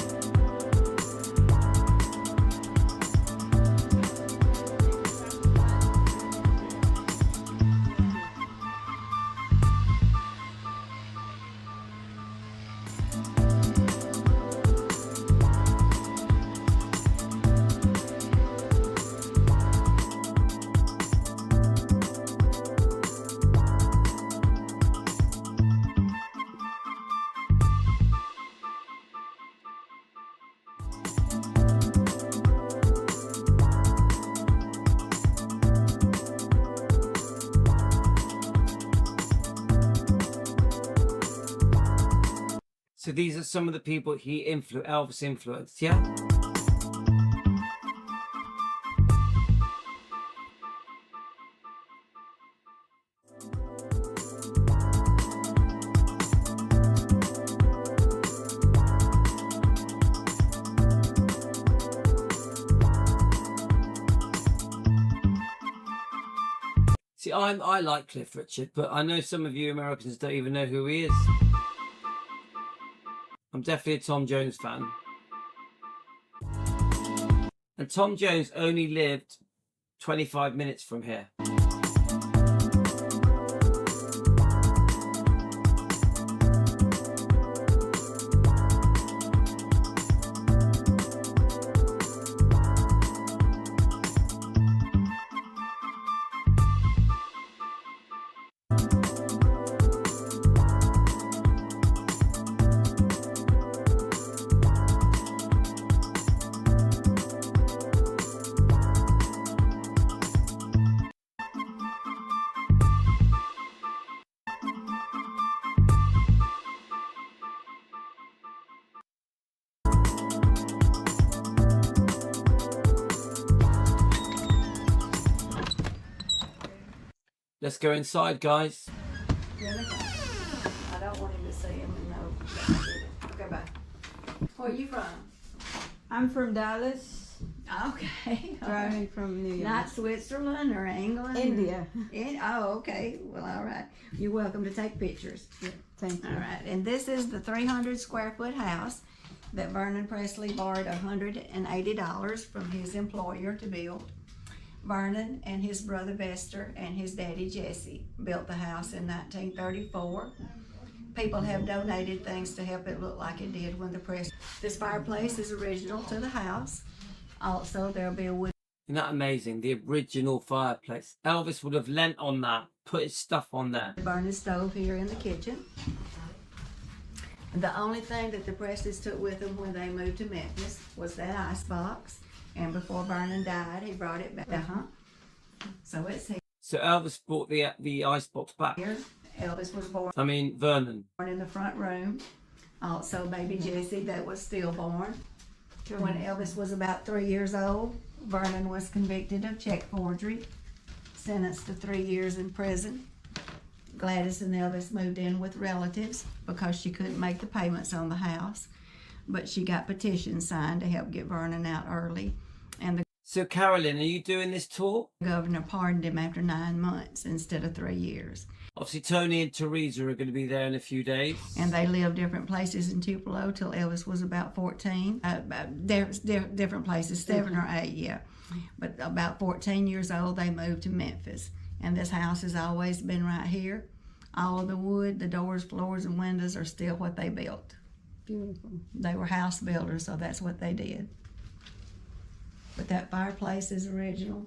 So these are some of the people Elvis influenced, yeah? See, I like Cliff Richard, but I know some of you Americans don't even know who he is. I'm definitely a Tom Jones fan. And Tom Jones only lived 25 minutes from here. Let's go inside, guys. I don't want him to see him and know. Okay, bye. Where are you from? I'm from Dallas. Okay. Driving from New York. Not Switzerland or England? India. Oh, okay. Well, all right. You're welcome to take pictures. Yeah, thank you. All right. And this is the 300 square foot house that Vernon Presley borrowed $180 from his employer to build. Vernon and his brother Vester and his daddy Jesse built the house in 1934. People have donated things to help it look like it did when the press. This fireplace is original to the house. Also, there'll be a wood. Isn't that amazing? The original fireplace. Elvis would have lent on that, put his stuff on there. Burning stove here in the kitchen. The only thing that the Presleys took with them when they moved to Memphis was that ice box. And before Vernon died, he brought it back. So it's here. So Elvis brought the icebox back. Elvis was born. Vernon. Born in the front room. Also, baby Jesse that was stillborn. When Elvis was about 3 years old, Vernon was convicted of check forgery, sentenced to 3 years in prison. Gladys and Elvis moved in with relatives because she couldn't make the payments on the house, but she got petitions signed to help get Vernon out early. And So Carolyn, are you doing this tour? The governor pardoned him after 9 months instead of 3 years. Obviously, Tony and Teresa are going to be there in a few days. And they lived different places in Tupelo till Elvis was about 14. Different places, 7 or 8, yeah. But about 14 years old, they moved to Memphis. And this house has always been right here. All of the wood, the doors, floors, and windows are still what they built. Beautiful. They were house builders, so that's what they did. But that fireplace is original.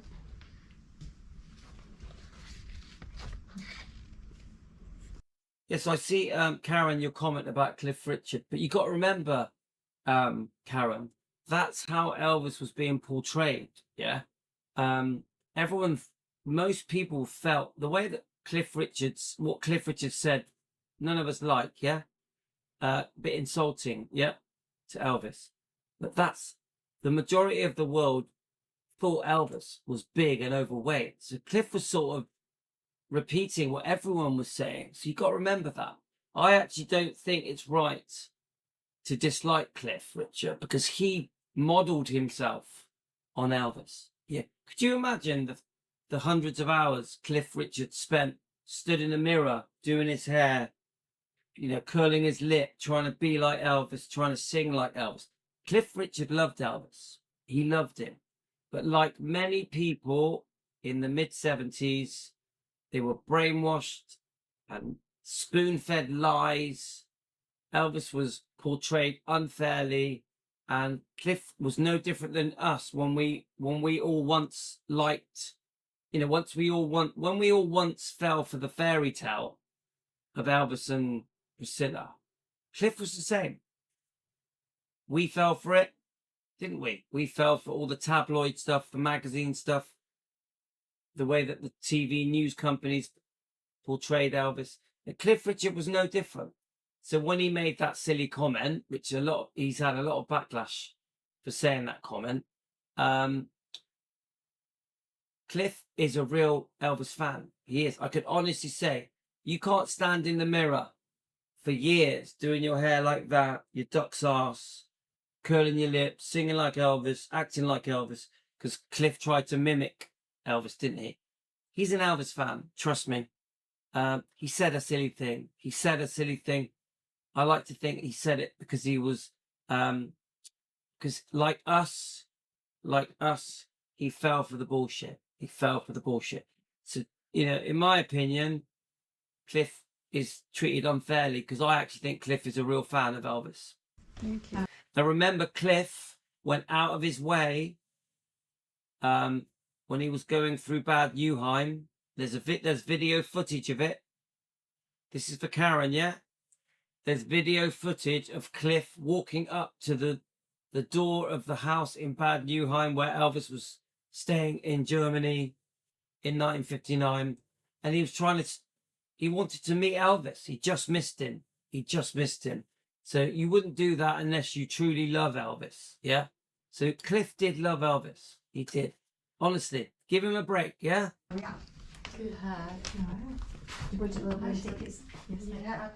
Yes, I see, Karen, your comment about Cliff Richard. But you got to remember, Karen, that's how Elvis was being portrayed, yeah? Most people felt the way that what Cliff Richard said, none of us like, yeah? Bit insulting, yeah, to Elvis. But the majority of the world thought Elvis was big and overweight. So Cliff was sort of repeating what everyone was saying. So you got to remember that. I actually don't think it's right to dislike Cliff Richard because he modeled himself on Elvis. Yeah. Could you imagine the hundreds of hours Cliff Richard stood in the mirror, doing his hair, curling his lip, trying to be like Elvis, trying to sing like Elvis. Cliff Richard loved Elvis. He loved him. But like many people in the mid-70s, they were brainwashed and spoon-fed lies. Elvis was portrayed unfairly, and Cliff was no different than us when we all once liked, when we all once fell for the fairy tale of Elvis and Priscilla. Cliff was the same. We fell for it, didn't we? We fell for all the tabloid stuff, the magazine stuff, the way that the TV news companies portrayed Elvis. And Cliff Richard was no different. So when he made that silly comment, which he's had a lot of backlash for saying that comment, Cliff is a real Elvis fan. He is. I could honestly say, you can't stand in the mirror for years doing your hair like that, your duck's ass, curling your lips, singing like Elvis, acting like Elvis, because Cliff tried to mimic Elvis, didn't he? He's an Elvis fan, trust me. He said a silly thing. I like to think he said it because he was, because like us, he fell for the bullshit. So, in my opinion, Cliff is treated unfairly because I actually think Cliff is a real fan of Elvis. Thank you. Now remember, Cliff went out of his way when he was going through Bad Neuheim. There's video footage of it. This is for Karen, yeah? There's video footage of Cliff walking up to the door of the house in Bad Neuheim where Elvis was staying in Germany in 1959. And he wanted to meet Elvis. He just missed him. So you wouldn't do that unless you truly love Elvis, yeah? So Cliff did love Elvis. He did. Honestly, give him a break, yeah? Yeah. Good hair. You want it a little bit? Yes.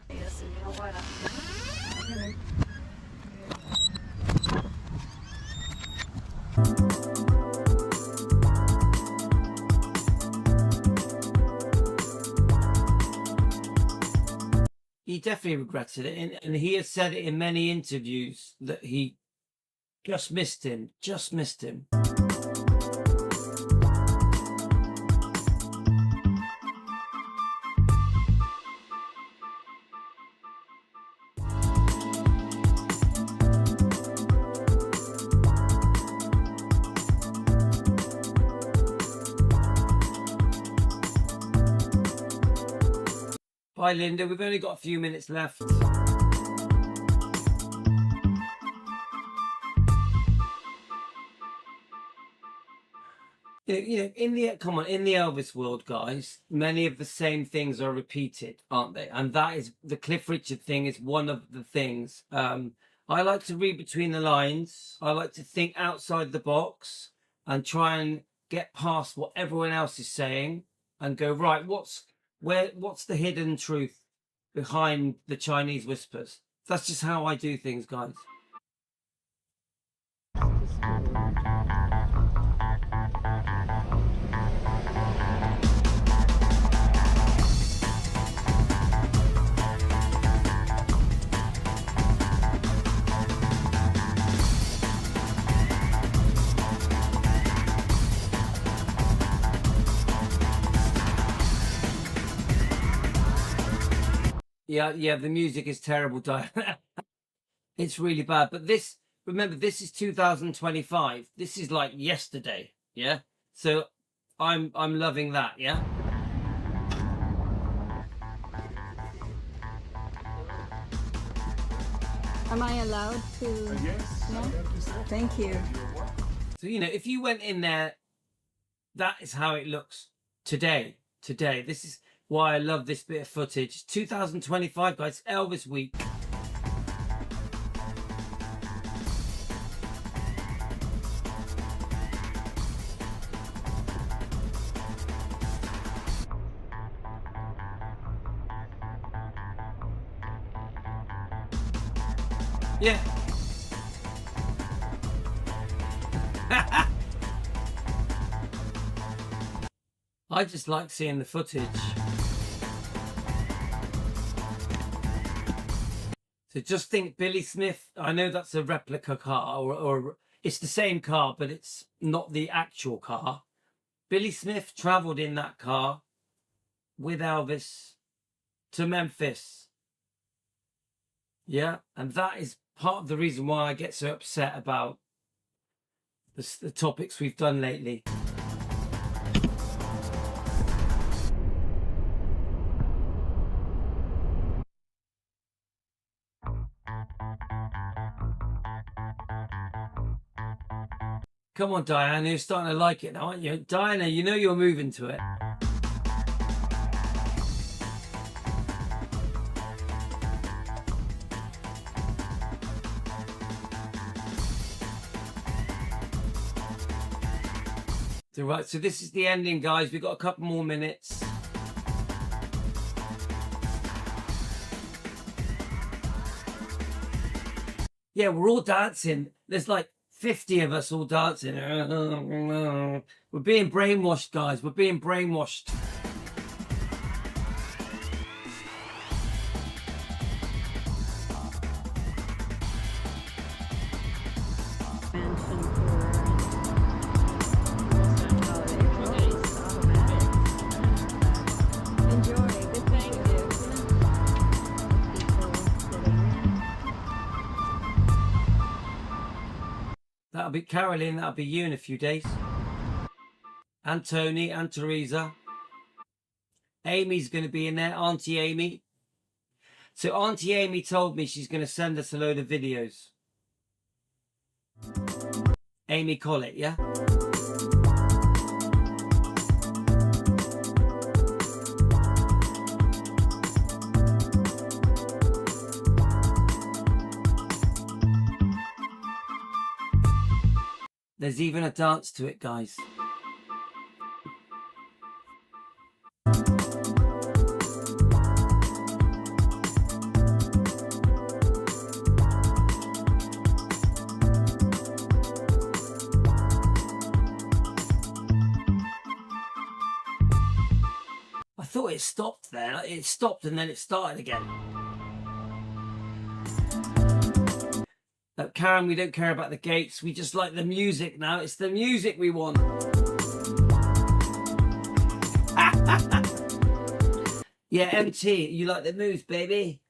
Yes. He definitely regretted it, and he has said it in many interviews that he just missed him. Just missed him. Bye, Linda. We've only got a few minutes left. In the Elvis world, guys, many of the same things are repeated, aren't they? And that is the Cliff Richard thing is one of the things. I like to read between the lines. I like to think outside the box and try and get past what everyone else is saying and go, right, what's the hidden truth behind the Chinese whispers? That's just how I do things, guys. Yeah, the music is terrible, Diana. It's really bad. But remember, this is 2025. This is like yesterday, yeah? So I'm loving that, yeah? Am I allowed to? Yes. Yeah? Thank you. So, if you went in there, that is how it looks today. This is why I love this bit of footage. It's 2025, guys. Elvis week. Yeah. I just like seeing the footage. So just think Billy Smith, I know that's a replica car or it's the same car, but it's not the actual car. Billy Smith traveled in that car with Elvis to Memphis. Yeah, and that is part of the reason why I get so upset about the topics we've done lately. Come on, Diana, you're starting to like it now, aren't you? Diana, you know you're moving to it. So, right, so this is the ending, guys. We've got a couple more minutes. Yeah, we're all dancing. There's like 50 of us all dancing. We're being brainwashed, guys. We're being brainwashed. That'll be Caroline, that'll be you in a few days. And Tony and Teresa. Amy's going to be in there, Auntie Amy. So Auntie Amy told me she's going to send us a load of videos. Amy Collett, yeah? There's even a dance to it, guys. I thought it stopped there. It stopped and then it started again. Karen, we don't care about the gates. We just like the music now. It's the music we want. Yeah, MT, you like the moves, baby?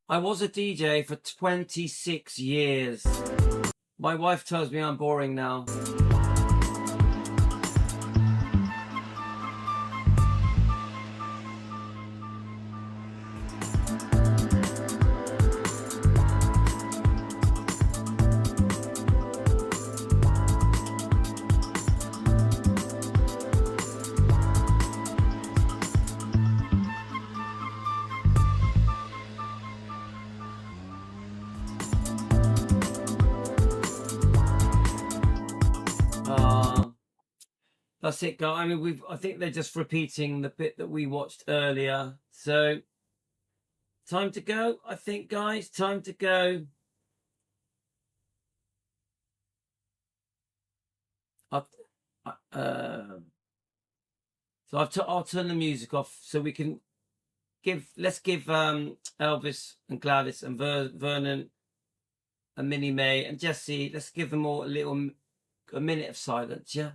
I was a DJ for 26 years. My wife tells me I'm boring now. That's it, guys. I mean, I think they're just repeating the bit that we watched earlier. So, time to go, I think, guys. Time to go. So I'll turn the music off so we can let's give Elvis and Gladys and Vernon and Minnie May and Jesse, let's give them all a minute of silence, yeah?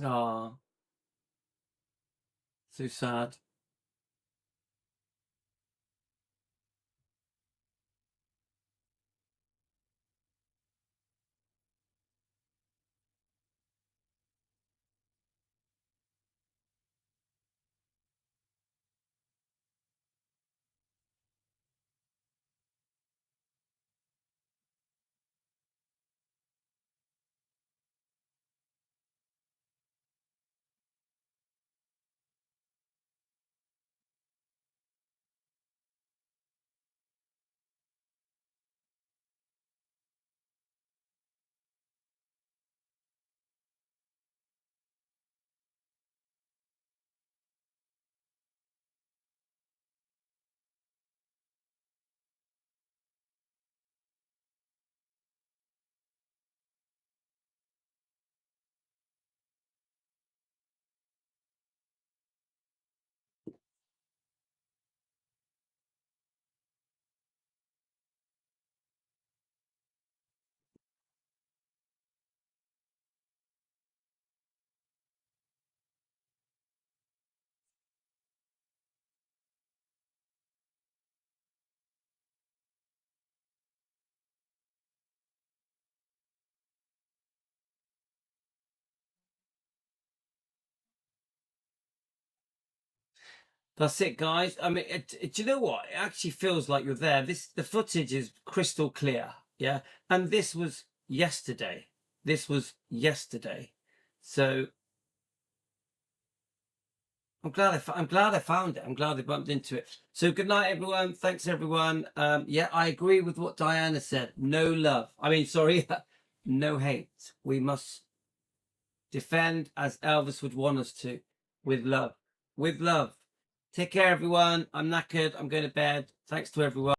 Ah, so sad. That's it, guys. I mean, do you know what? It actually feels like you're there. The footage is crystal clear, yeah. And this was yesterday. This was yesterday. So I'm glad I found it. I'm glad I bumped into it. So good night, everyone. Thanks, everyone. Yeah, I agree with what Diana said. No love. I mean, sorry, no hate. We must defend as Elvis would want us to, with love. With love. Take care, everyone. I'm knackered. I'm going to bed. Thanks to everyone.